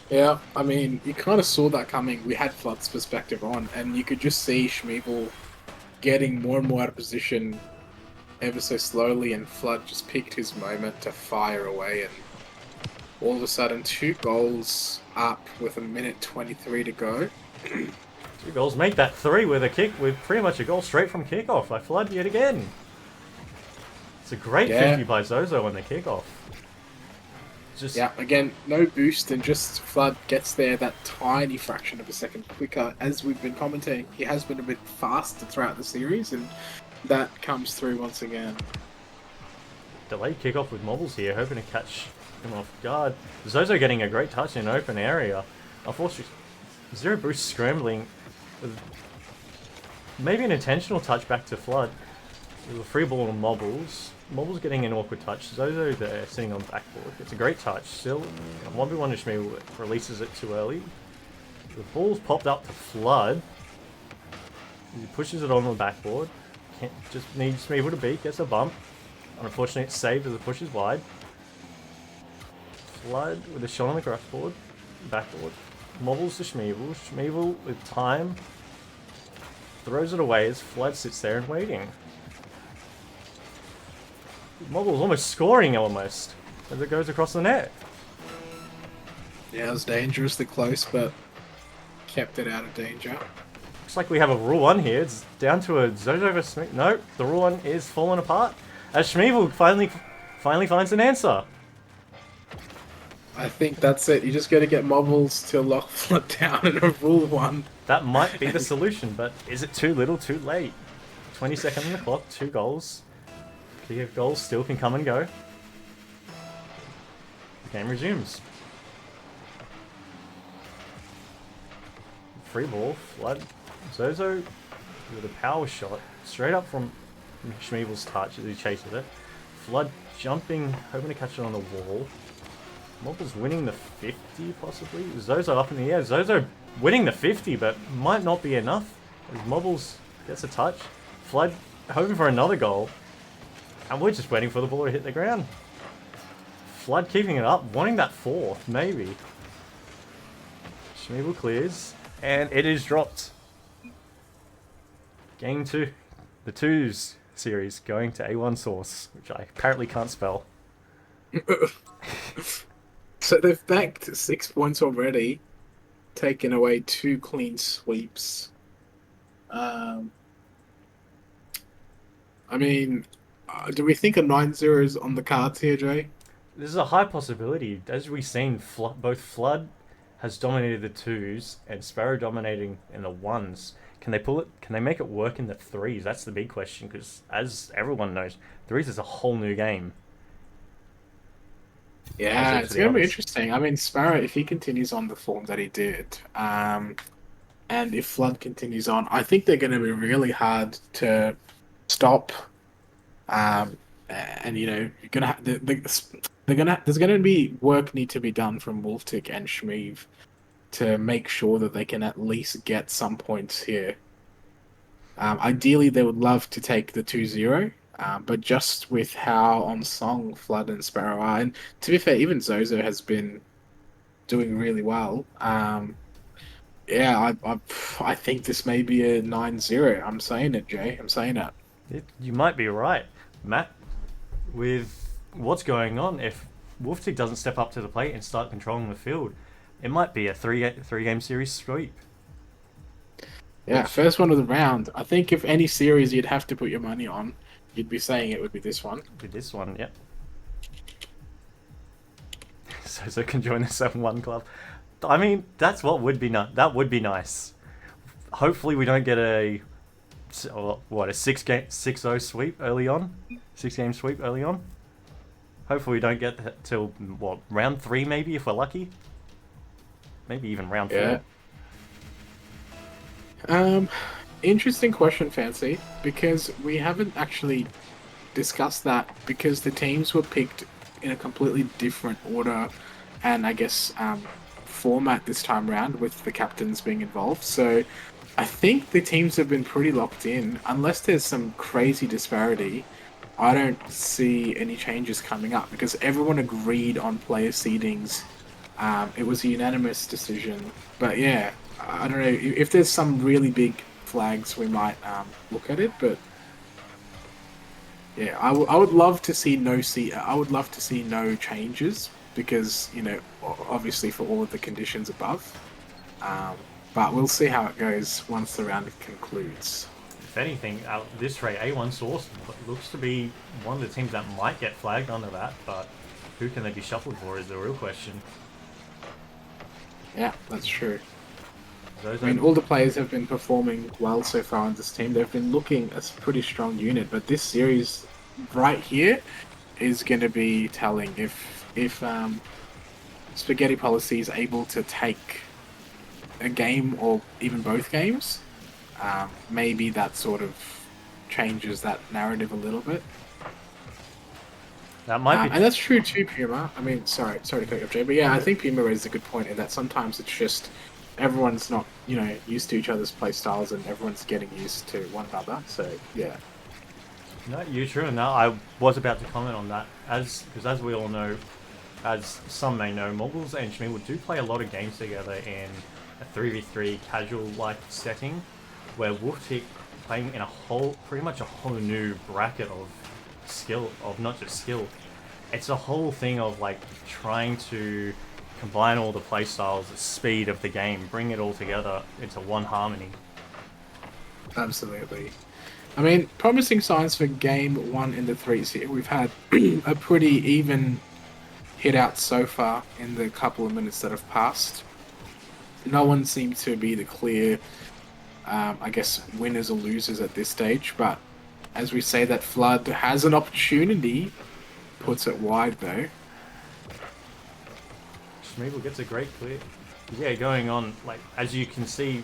Yeah, I mean, you kind of saw that coming. We had Flood's perspective on, and you could just see Schmeeble getting more and more out of position ever so slowly, and Flood just picked his moment to fire away, and all of a sudden 2 goals up with 1:23 to go. 2 goals make that 3 with a kick, with pretty much a goal straight from kickoff by Flood yet again. It's a great 50 by Zozo on the kickoff. Yeah, again, no boost, and just Flood gets there that tiny fraction of a second quicker. As we've been commenting, he has been a bit faster throughout the series, and that comes through once again. Delayed kickoff with Mobbles here, hoping to catch him off guard. Zozo getting a great touch in an open area. Unfortunately, 0 boost scrambling with maybe an intentional touch back to Flood. With a free ball on Mobbles. Mobbles getting an awkward touch. Zozo there sitting on backboard. It's a great touch. Still, 1v1 to Schmeeble releases it too early. The ball's popped up to Flood. He pushes it on the backboard. Just needs Schmeeble to beat. Gets a bump. Unfortunately, it's saved as the push is wide. Flood with a shot on the crossboard. Backboard. Mobbles to Schmeeble. Schmeeble with time. Throws it away as Flood sits there and waiting. Mobble's almost scoring as it goes across the net. Yeah, it was dangerously close, but kept it out of danger. Looks like we have a rule 1 here. It's down to a Zozo vs. Schmeeble. No, the rule 1 is falling apart as Schmeeble finally finds an answer. I think that's it. You just got to get Mobbles to lock Flood down in a rule 1. That might be the solution, but is it too little, too late? 20 seconds on the clock, 2 goals. Goals still can come and go. Game resumes. Free ball, Flood. Zozo with a power shot straight up from Schmeebel's touch as he chases it. Flood jumping, hoping to catch it on the wall. Mobble's winning the 50 possibly. Zozo up in the air. Zozo winning the 50, but might not be enough as Mobbles gets a touch. Flood hoping for another goal. And we're just waiting for the ball to hit the ground. Flood keeping it up, wanting that fourth, maybe. Schmeebel clears, and it is dropped. Game 2. The twos series going to A1 Source, which I apparently can't spell. So they've banked 6 points already, taken away 2 clean sweeps. I mean, do we think a 9-0 is on the cards here, Jay? This is a high possibility. As we've seen, both Flood has dominated the twos and Sparrow dominating in the ones. Can they pull it? Can they make it work in the threes? That's the big question, because as everyone knows, threes is a whole new game. Yeah, it's going to be interesting. I mean, Sparrow, if he continues on the form that he did, and if Flood continues on, I think they're going to be really hard to stop. And you know, you're gonna there's gonna be work need to be done from Wolftick and Shmeev to make sure that they can at least get some points here. Ideally, they would love to take the 2-0, but just with how on song Flood and Sparrow are, and to be fair, even Zozo has been doing really well. Yeah, I think this may be a 9-0. I'm saying it, Jay. I'm saying it. You might be right, Matt. With what's going on, if Wolftick doesn't step up to the plate and start controlling the field, it might be a three-game series sweep. Yeah, first one of the round. I think if any series you'd have to put your money on, you'd be saying it would be this one. With this one, yep. So can join the 7-1 club. I mean, that's what would be that would be nice. Hopefully, we don't get a 6-0 sweep early on, 6-game sweep early on. Hopefully, we don't get that till round 3 maybe if we're lucky. Maybe even round 4. Interesting question, Fancy, because we haven't actually discussed that because the teams were picked in a completely different order and I guess format this time round with the captains being involved. So I think the teams have been pretty locked in. Unless there's some crazy disparity, I don't see any changes coming up because everyone agreed on player seedings. It was a unanimous decision. But yeah, I don't know. If there's some really big flags, we might look at it. But yeah, I would love to see I would love to see no changes because, you know, obviously for all of the conditions above. But we'll see how it goes once the round concludes. If anything, at this rate, A1 Source looks to be one of the teams that might get flagged under that, but who can they be shuffled for is the real question. Yeah, that's true. I mean, all the players have been performing well so far on this team. They've been looking a pretty strong unit, but this series right here is going to be telling. If Spaghetti Policy is able to take a game or even both games, maybe that sort of changes that narrative a little bit. That might be, and that's true too, Puma. I mean, sorry to cut you off, Jay, but yeah, I think Puma raised a good point in that sometimes it's just everyone's not, you know, used to each other's play styles and everyone's getting used to one another. So yeah. No, you're true. And I was about to comment on that, because as we all know, as some may know, Moggles and Shmeeble do play a lot of games together in a 3v3 casual-like setting, where Wolftick playing in pretty much a whole new bracket of skill, of not just skill. It's a whole thing of like trying to combine all the play styles, the speed of the game, bring it all together into one harmony. Absolutely. I mean, promising signs for game 1 in the threes here. We've had a pretty even hit out so far in the couple of minutes that have passed. No one seemed to be the clear, I guess, winners or losers at this stage, but as we say that Flood has an opportunity, puts it wide though. Schmeeble gets a great clear. Yeah, going on, like, as you can see,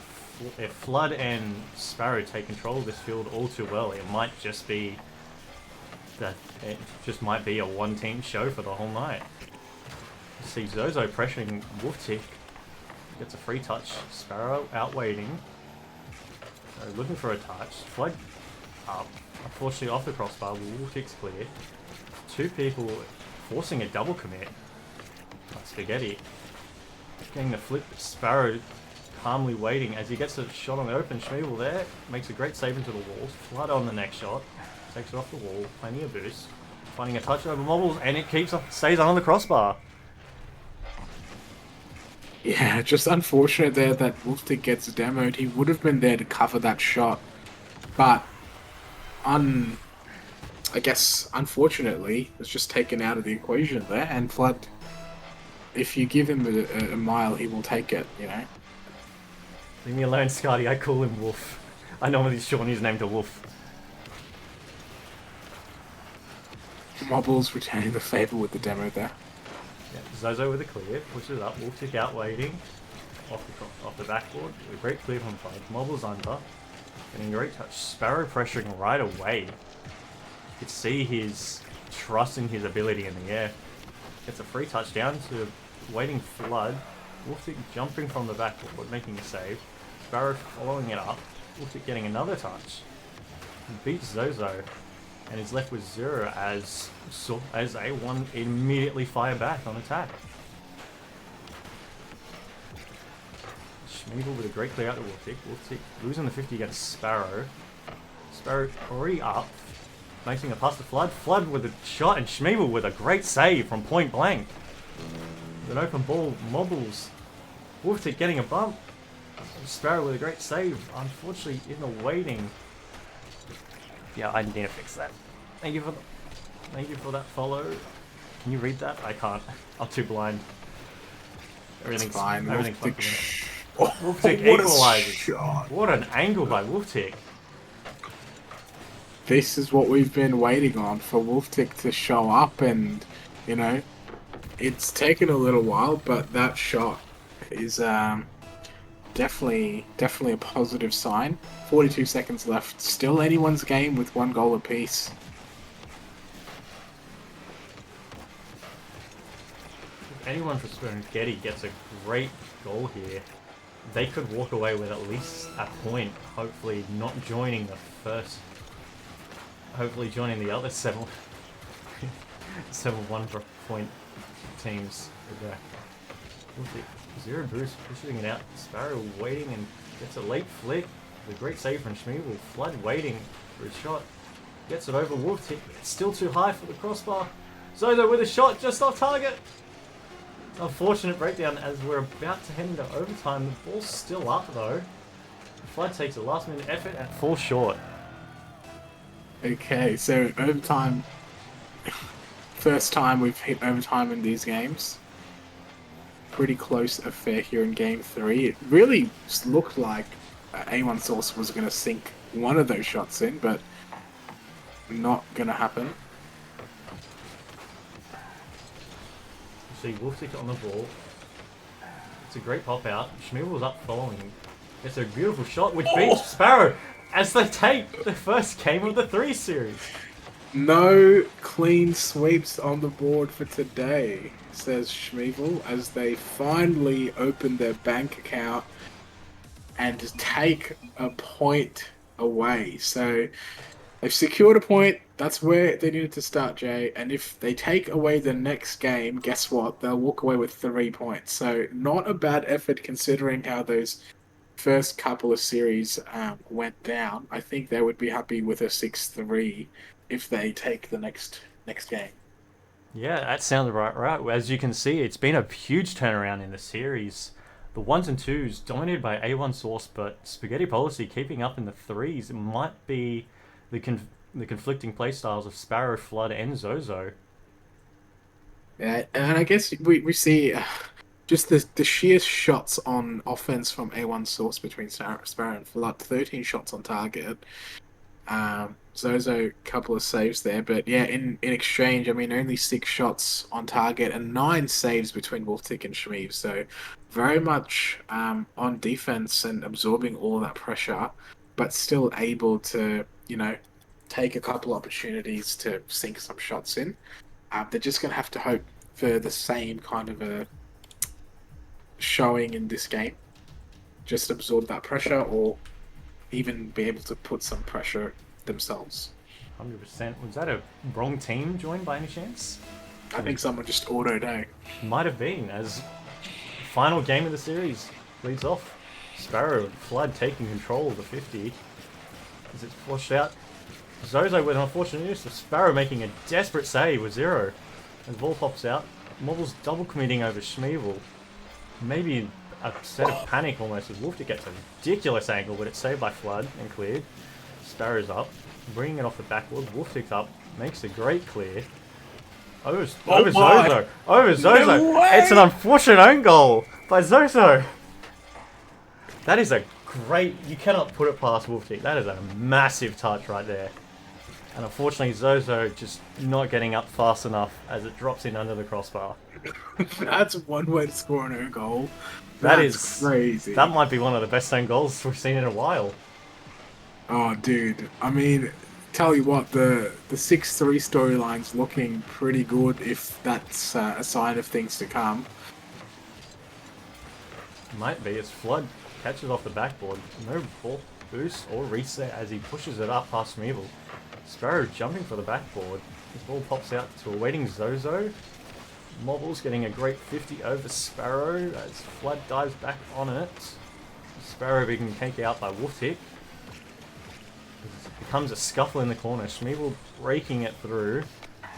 if Flood and Sparrow take control of this field all too well, it might just be that it just might be a one-team show for the whole night. You see Zozo pressuring Wolftick, gets a free touch. Sparrow out waiting, looking for a touch. Flood up, unfortunately off the crossbar. Wolftick's clear. Two people forcing a double commit. Spaghetti getting the flip. Sparrow calmly waiting as he gets a shot on the open. Schmeeble there makes a great save into the walls. Flood on the next shot, takes it off the wall. Plenty of boost, finding a touch over Mobbles, and it stays on the crossbar. Yeah, just unfortunate there that Wolftick gets demoed. He would have been there to cover that shot, but I guess unfortunately it's just taken out of the equation there. And Flood, if you give him a mile, he will take it. You know. Leave me alone, Scotty. I call him Wolf. I normally shorten his name to Wolf. Mobbles retaining the favor with the demo there. Yeah, Zozo with a clear, pushes it up, Wolftick out waiting, off the backboard, a great clear from Flood. Mobbles under, getting a great touch. Sparrow pressuring right away. You could see his trust in his ability in the air. Gets a free touch down to waiting Flood. Wolftick jumping from the backboard, making a save. Sparrow following it up. Wolftick getting another touch. Beats Zozo. And is left with 0 as A1 immediately fire back on attack. Schmeeble with a great clear out to Wolftick. Wolftick losing the 50 against Sparrow. Sparrow already up, making a pass to Flood. Flood with a shot, and Schmeeble with a great save from point blank. With an open ball, Mobbles. Wolftick getting a bump. Sparrow with a great save. Unfortunately, in the waiting. Yeah, I need to fix that. Thank you for that follow. Can you read that? I can't. I'm too blind. Everything's fine. Wolftick equalizes. What an angle by Wolftick. This is what we've been waiting on, for Wolftick to show up, and you know, it's taken a little while, but that shot is definitely a positive sign. 42 seconds left. Still anyone's game with 1 goal apiece. If anyone for Spaghetti gets a great goal here, they could walk away with at least a point. Hopefully not joining the first. Hopefully joining the other 7 1-point teams. With 0 boost, pushing it out. Sparrow waiting and gets a late flick. The great save from Schmeeble. Flood waiting for his shot. Gets it over Wolftick. It's still too high for the crossbar. Zozo with a shot just off target. Unfortunate breakdown as we're about to head into overtime. The ball's still up though. Flood takes a last minute effort and falls short. Okay, so overtime. First time we've hit overtime in these games. Pretty close affair here in game 3. It really looked like A1 Source was going to sink one of those shots in, but not going to happen. You see Wolftick on the ball. It's a great pop out. Schmeeble's up following. It's a beautiful shot which beats Sparrow as they take the first game of the 3 series. No clean sweeps on the board for today, says Schmeeble, as they finally open their bank account and take a point away. So they've secured a point. That's where they needed to start, Jay. And if they take away the next game, guess what? They'll walk away with 3 points. So not a bad effort considering how those first couple of series went down. I think they would be happy with a 6-3 if they take the next game. Yeah, that sounds right. As you can see, it's been a huge turnaround in the series. The 1s and 2s dominated by A1 Source, but Spaghetti Policy keeping up in the 3s. It might be the conflicting playstyles of Sparrow, Flood, and Zozo. Yeah, and I guess we see just the sheer shots on offense from A1 Source between Sparrow and Flood. 13 shots on target. Zozo, couple of saves there, but yeah, in exchange, I mean, only 6 shots on target and 9 saves between Wolftick and Shmeev. So very much on defense and absorbing all that pressure, but still able to, take a couple opportunities to sink some shots in. They're just going to have to hope for the same kind of a showing in this game. Just absorb that pressure, or even be able to put some pressure themselves. 100%. Was that a wrong team joined by any chance? I think someone just autoed out. Might have been, as final game of the series leads off. Sparrow and Flood taking control of the 50 as it's flushed out. Zozo with an unfortunate use of Sparrow making a desperate save with 0. As the ball pops out, Mobble's double committing over Schmeevel. Maybe a set of panic almost as Wolftick gets a ridiculous angle, but it's saved by Flood and cleared. Sparrow's up, bringing it off the backboard. Wolftick's up, makes a great clear. Over Zozo. Over Zozo. No way! It's an unfortunate own goal by Zozo. That is a great... You cannot put it past Wolftick. That is a massive touch right there. And unfortunately, Zozo just not getting up fast enough as it drops in under the crossbar. That's one way to score an own goal. That's crazy. That might be one of the best own goals we've seen in a while. Oh, dude. I mean, tell you what, the 6-3 storyline's looking pretty good if that's a sign of things to come. Might be. As Flood catches off the backboard. No ball boost or reset as he pushes it up past Schmeevel. Sparrow jumping for the backboard. His ball pops out to a waiting Zozo. Mobble's getting a great 50 over Sparrow as Flood dives back on it. Sparrow being taken out by Wolftick. It becomes a scuffle in the corner. Schmeevel breaking it through.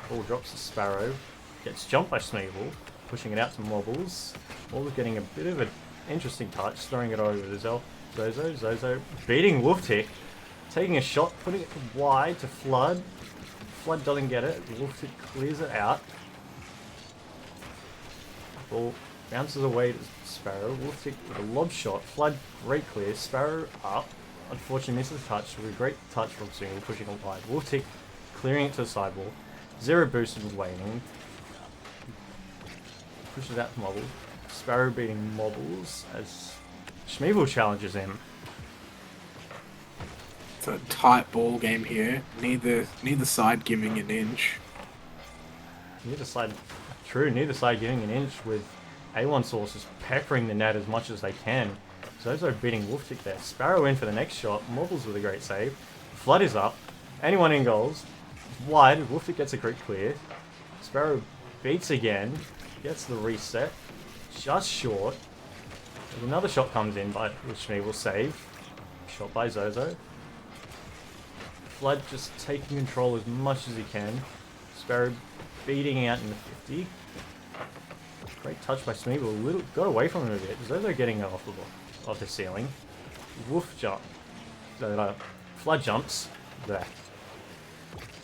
Ball drops to Sparrow. Gets jumped by Schmeevel, pushing it out to Mobbles. Mobbles getting a bit of an interesting touch, throwing it over to Zozo. Zozo beating Wolftick. Taking a shot, putting it wide to Flood. Flood doesn't get it. Wolftick clears it out. Ball bounces away to Sparrow. Wolftick with a lob shot. Flood, great clear. Sparrow up. Unfortunately misses the touch. With a great touch from Single, pushing it wide. Wolftick clearing it to the sidewall. 0 boosted with waiting. Pushes out to Mobble. Sparrow beating Mobbles as Schmeevel challenges him. It's a tight ball game here. Neither side giving an inch. Neither side giving an inch, with A1 sources peppering the net as much as they can. Zozo beating Wolftick there. Sparrow in for the next shot. Mobbles with a great save. Flood is up. Anyone in goals. Wide. Wolftick gets a great clear. Sparrow beats again. Gets the reset. Just short. Another shot comes in by Schmeevel save. Shot by Zozo. Flood just taking control as much as he can. Sparrow beating out in the 50. Great touch by Schmeevel. Got away from him a bit. Zozo getting off the ceiling. Wolf jump. Flood jumps. There.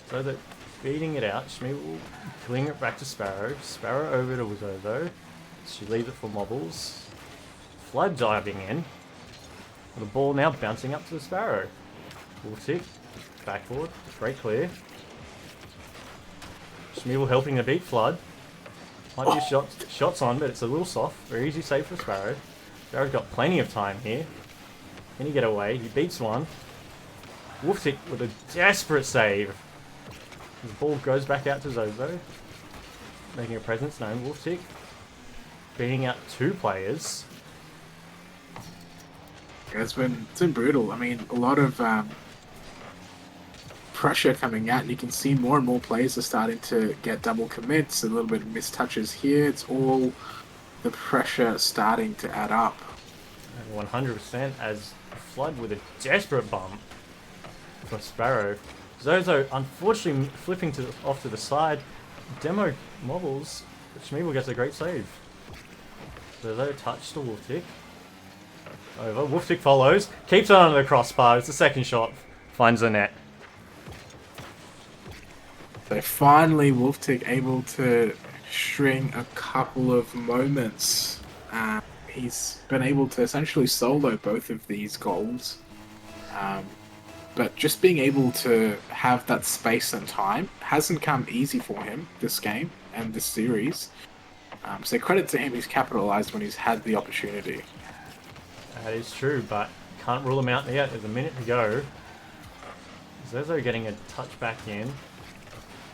Zozo beating it out. Schmeevel killing it back to Sparrow. Sparrow over to Zozo. She leaves it for Mobbles. Flood diving in. The ball now bouncing up to the Sparrow. Wolftick. Backboard. Great clear. Schmeevel helping to beat Flood. Might be shots on, but it's a little soft. Very easy save for Sparrow. Sparrow's got plenty of time here. Can he get away? He beats one. Wolftick with a desperate save. The ball goes back out to Zozo. Making a presence known. Wolftick beating out 2 players. Yeah, it's been brutal. I mean, a lot of pressure coming out, and you can see more and more players are starting to get double commits, a little bit of missed touches here. It's all the pressure starting to add up. 100% as Flood with a desperate bump for Sparrow. Zozo unfortunately flipping off to the side. Demo Mobbles. Schmeevel gets a great save. Zozo touch to Wolftick. Over. Wolftick follows. Keeps it under the crossbar. It's the second shot. Finds the net. So finally, Wolftick able to string a couple of moments. He's been able to essentially solo both of these goals. but just being able to have that space and time hasn't come easy for him this game and this series. So credit to him, he's capitalized when he's had the opportunity. That is true, but can't rule him out yet. There's a minute to go. Zozo getting a touch back in.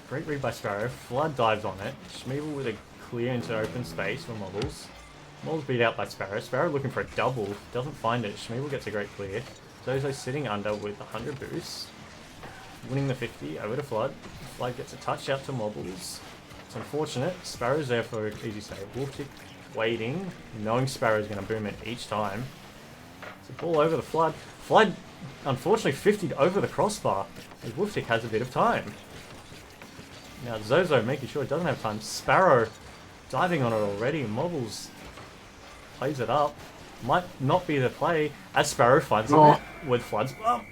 Great read by Sparrow. Flood dives on it. Schmeeble with a clear into open space for Models. Models beat out by Sparrow. Sparrow looking for a double. Doesn't find it. Schmeeble gets a great clear. Zozo sitting under with 100 boost. Winning the 50 over to Flood. Flood gets a touch out to Models. It's unfortunate. Sparrow's there for an easy save. Wolftick waiting, knowing Sparrow's going to boom it each time. It's a ball over the Flood. Flood, unfortunately, 50'd over the crossbar. As Wolftick has a bit of time. Now Zozo making sure it doesn't have time. Sparrow diving on it already. Mobbles plays it up. Might not be the play as Sparrow finds it with Flood's bump.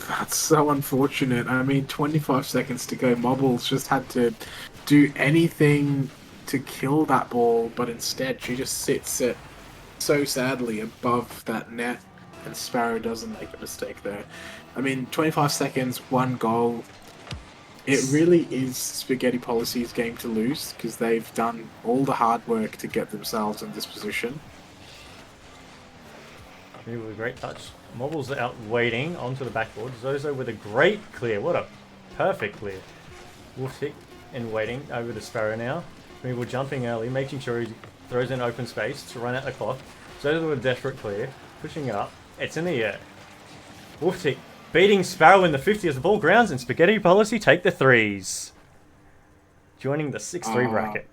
That's so unfortunate. I mean, 25 seconds to go. Mobbles just had to do anything to kill that ball, but instead she just sits it so sadly above that net, and Sparrow doesn't make a mistake there. I mean, 25 seconds, one goal. It really is Spaghetti Policy's game to lose because they've done all the hard work to get themselves in this position. With a great touch. Mobbles out waiting onto the backboard. Zozo with a great clear. What a perfect clear. Wolftick in waiting over to Sparrow now. Schmeeble jumping early, making sure he throws in open space to run out the clock. Zozo with a desperate clear, pushing it up. It's in the air. Wolftick beating Sparrow in the 50 as the ball grounds, and Spaghetti Policy take the threes. Joining the 6-3 bracket.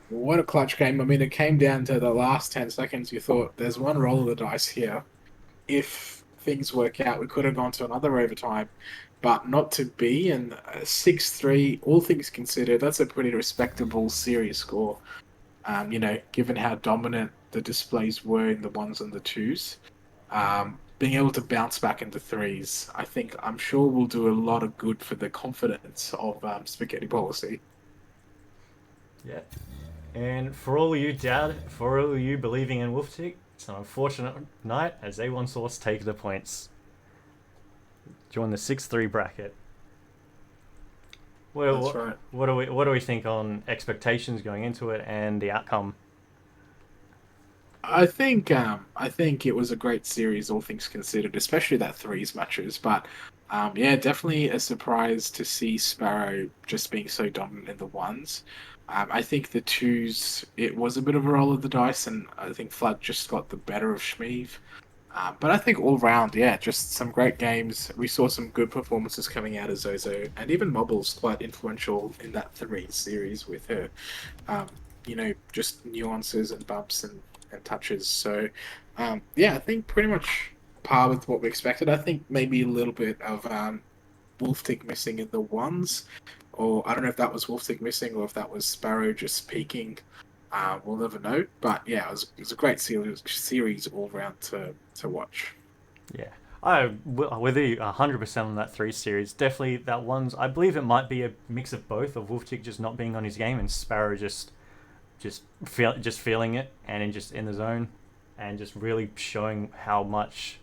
What a clutch game. I mean, it came down to the last 10 seconds. You thought, there's one roll of the dice here. If things work out, we could have gone to another overtime. But not to be, and 6-3, all things considered, that's a pretty respectable series score. Given how dominant the displays were in the ones and the twos. Being able to bounce back into threes, I'm sure will do a lot of good for the confidence of Spaghetti Policy. Yeah. And for all you for all you believing in Wolftick, it's an unfortunate night as A1 Source take the points. Join the 6-3 bracket. Well, that's right. What do we think on expectations going into it and the outcome? I think it was a great series, all things considered, especially that threes matches. But definitely a surprise to see Sparrow just being so dominant in the ones. I think the twos, it was a bit of a roll of the dice, and I think Flood just got the better of Shmeev. But I think all round, just some great games. We saw some good performances coming out of Zozo, and even Mobble's quite influential in that three series with her. Just nuances and bumps and touches. So, I think pretty much par with what we expected. I think maybe a little bit of Wolftick missing in the ones, or I don't know if that was Wolftick missing or if that was Sparrow just peaking. We'll never know. But yeah, it was a great series all round to watch. Yeah. With you 100% on that 3 series. Definitely that one's, I believe it might be a mix of both, of Wolftick just not being on his game and Sparrow just feeling it and just in the zone and just really showing how much,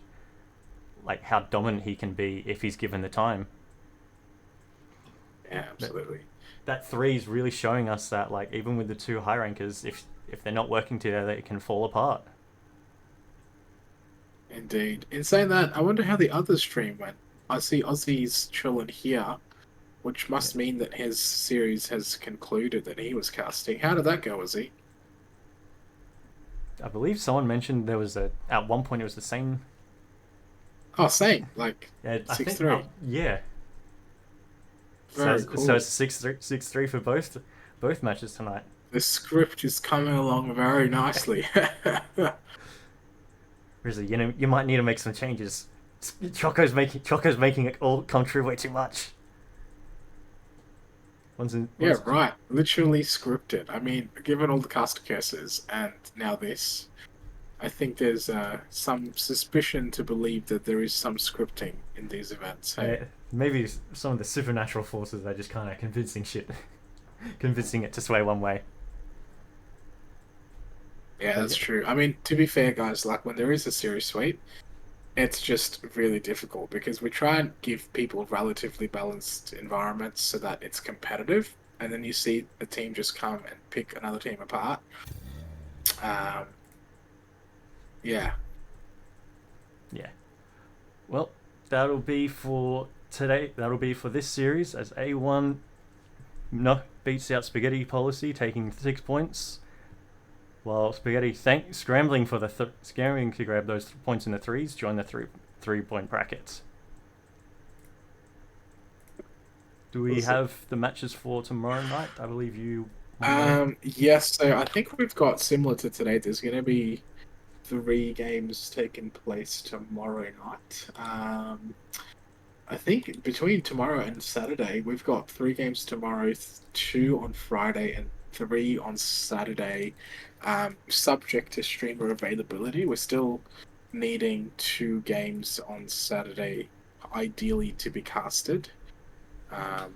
like how dominant he can be if he's given the time. Yeah, absolutely. That 3 is really showing us that, like, even with the 2 high rankers, if they're not working together, it can fall apart. Indeed. In saying that, I wonder how the other stream went. I see Ozzy's chilling here, which must mean that his series has concluded that he was casting. How did that go, Ozzy? I believe someone mentioned at one point it was the same. Oh, same. Like, 6-3. Yeah. Very cool. So it's 6-3 for both matches tonight. The script is coming along very nicely. Grizzly, you might need to make some changes. Choco's making it all come true way too much. Right. Literally scripted. I mean, given all the caster curses and now this, I think there's some suspicion to believe that there is some scripting in these events. Hey? Maybe some of the supernatural forces are just kind of convincing it to sway one way. Yeah, that's true. I mean, to be fair, guys, like when there is a series sweep, it's just really difficult because we try and give people relatively balanced environments so that it's competitive, and then you see a team just come and pick another team apart. Um, yeah. Yeah. Well, that'll be for today. That'll be for this series as A1 no beats out Spaghetti Policy, taking 6 points, while Spaghetti scrambling for scrambling to grab those points in the threes, join the 3 point brackets. Do we have the matches for tomorrow night? I believe you. Yes, so I think we've got similar to today. There's going to be three games taking place tomorrow night. I think between tomorrow and Saturday, we've got three games tomorrow, two on Friday, and three on Saturday. Subject to streamer availability, we're still needing two games on Saturday, ideally to be casted. Um,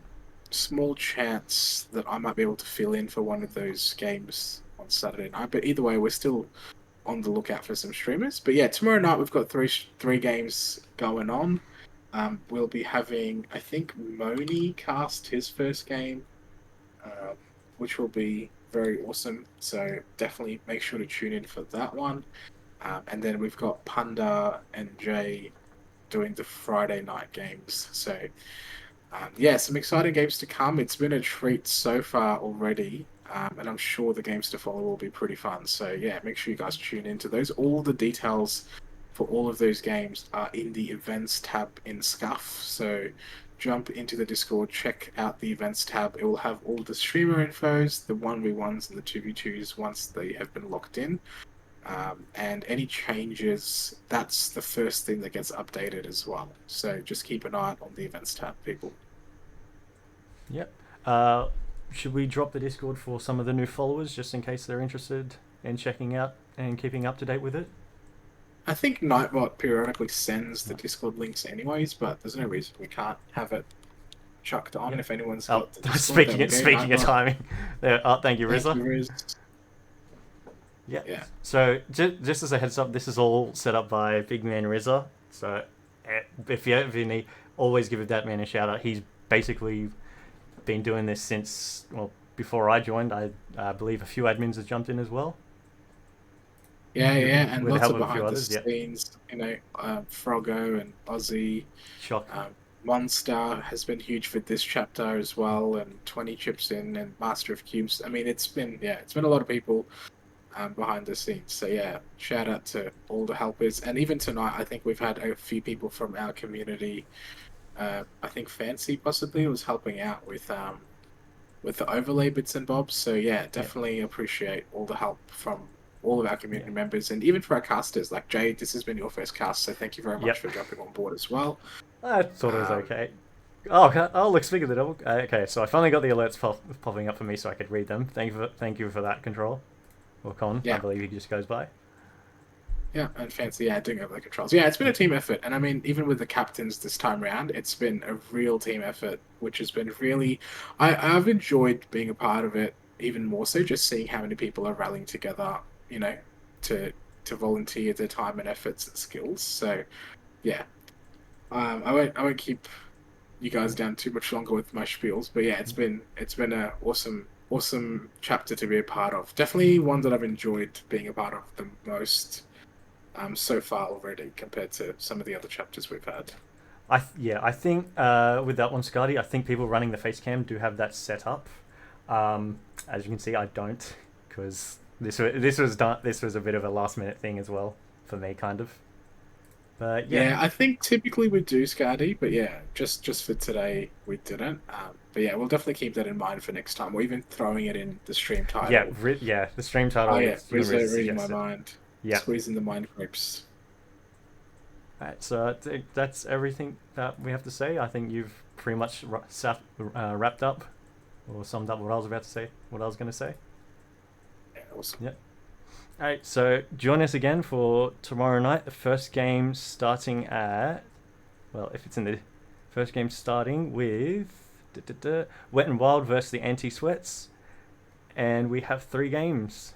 Small chance that I might be able to fill in for one of those games on Saturday night, but either way, we're still on the lookout for some streamers. But yeah, tomorrow night we've got three games going on. We'll be having, I think, Moni cast his first game, um, which will be very awesome. So definitely make sure to tune in for that one. And then we've got Panda and Jay doing the Friday night games. So yeah, some exciting games to come. It's been a treat so far already, and I'm sure the games to follow will be pretty fun. So yeah, make sure you guys tune into those. All the details for all of those games are in the events tab in Scuff. So jump into the Discord, check out the events tab. It will have all the streamer infos, the 1v1s and the 2v2s once they have been locked in. And any changes, that's the first thing that gets updated as well. So just keep an eye out on the events tab, people. Yep. Should we drop the Discord for some of the new followers just in case they're interested in checking out and keeping up to date with it? I think Nightbot periodically sends the Discord links anyways, but there's no reason we can't have it chucked on if anyone's got the Discord. Speaking of timing, there. Thank you, Rizza. Thank you, Riz. Yeah. So just as a heads up, this is all set up by Big Man Rizza. So if you need, always give that man a shout out. He's basically been doing this since before I joined. I believe a few admins have jumped in as well. Yeah, and lots of behind the scenes, Froggo and Aussie. Shock. Monster has been huge for this chapter as well, and 20 chips in, and Master of Cubes. I mean, it's been a lot of people behind the scenes. So yeah, shout out to all the helpers, and even tonight, I think we've had a few people from our community. I think Fancy possibly was helping out with the overlay bits and bobs. So yeah, definitely appreciate all the help from all of our community members, and even for our casters. Like Jay, this has been your first cast, so thank you very much for jumping on board as well. I thought it was okay. Oh, look, speaking of the double. Okay, so I finally got the alerts popping up for me so I could read them. Thank you for that, Control. Or Con, I believe he just goes by. Yeah, and Fancy, doing over the controls. Yeah, it's been a team effort, and I mean, even with the captains this time around, it's been a real team effort, which has been really. I've enjoyed being a part of it even more so, just seeing how many people are rallying together, to volunteer their time and efforts and skills. So, yeah, I won't keep you guys down too much longer with my spiels, but yeah, it's been an awesome chapter to be a part of. Definitely one that I've enjoyed being a part of the most so far already compared to some of the other chapters we've had. I think with that one, Scotty, I think people running the face cam do have that set up. As you can see, I don't, because this was a bit of a last minute thing as well for me, kind of. But yeah, I think typically we do, Scotty, but yeah, just for today we didn't. But yeah, we'll definitely keep that in mind for next time. We're even throwing it in the stream title. Yeah, the stream title. Oh yeah, reading my mind. Yeah, squeezing the mind grapes. Alright, so I think that's everything that we have to say. I think you've pretty much wrapped up or summed up what I was about to say. What I was going to say. Yeah, awesome. Yeah. Alright, so join us again for tomorrow night. The first game starting at, if it's in the first game starting with Wet and Wild versus the Anti-Sweats, and we have 3 games.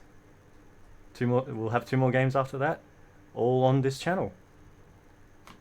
We'll have 2 more games after that, all on this channel.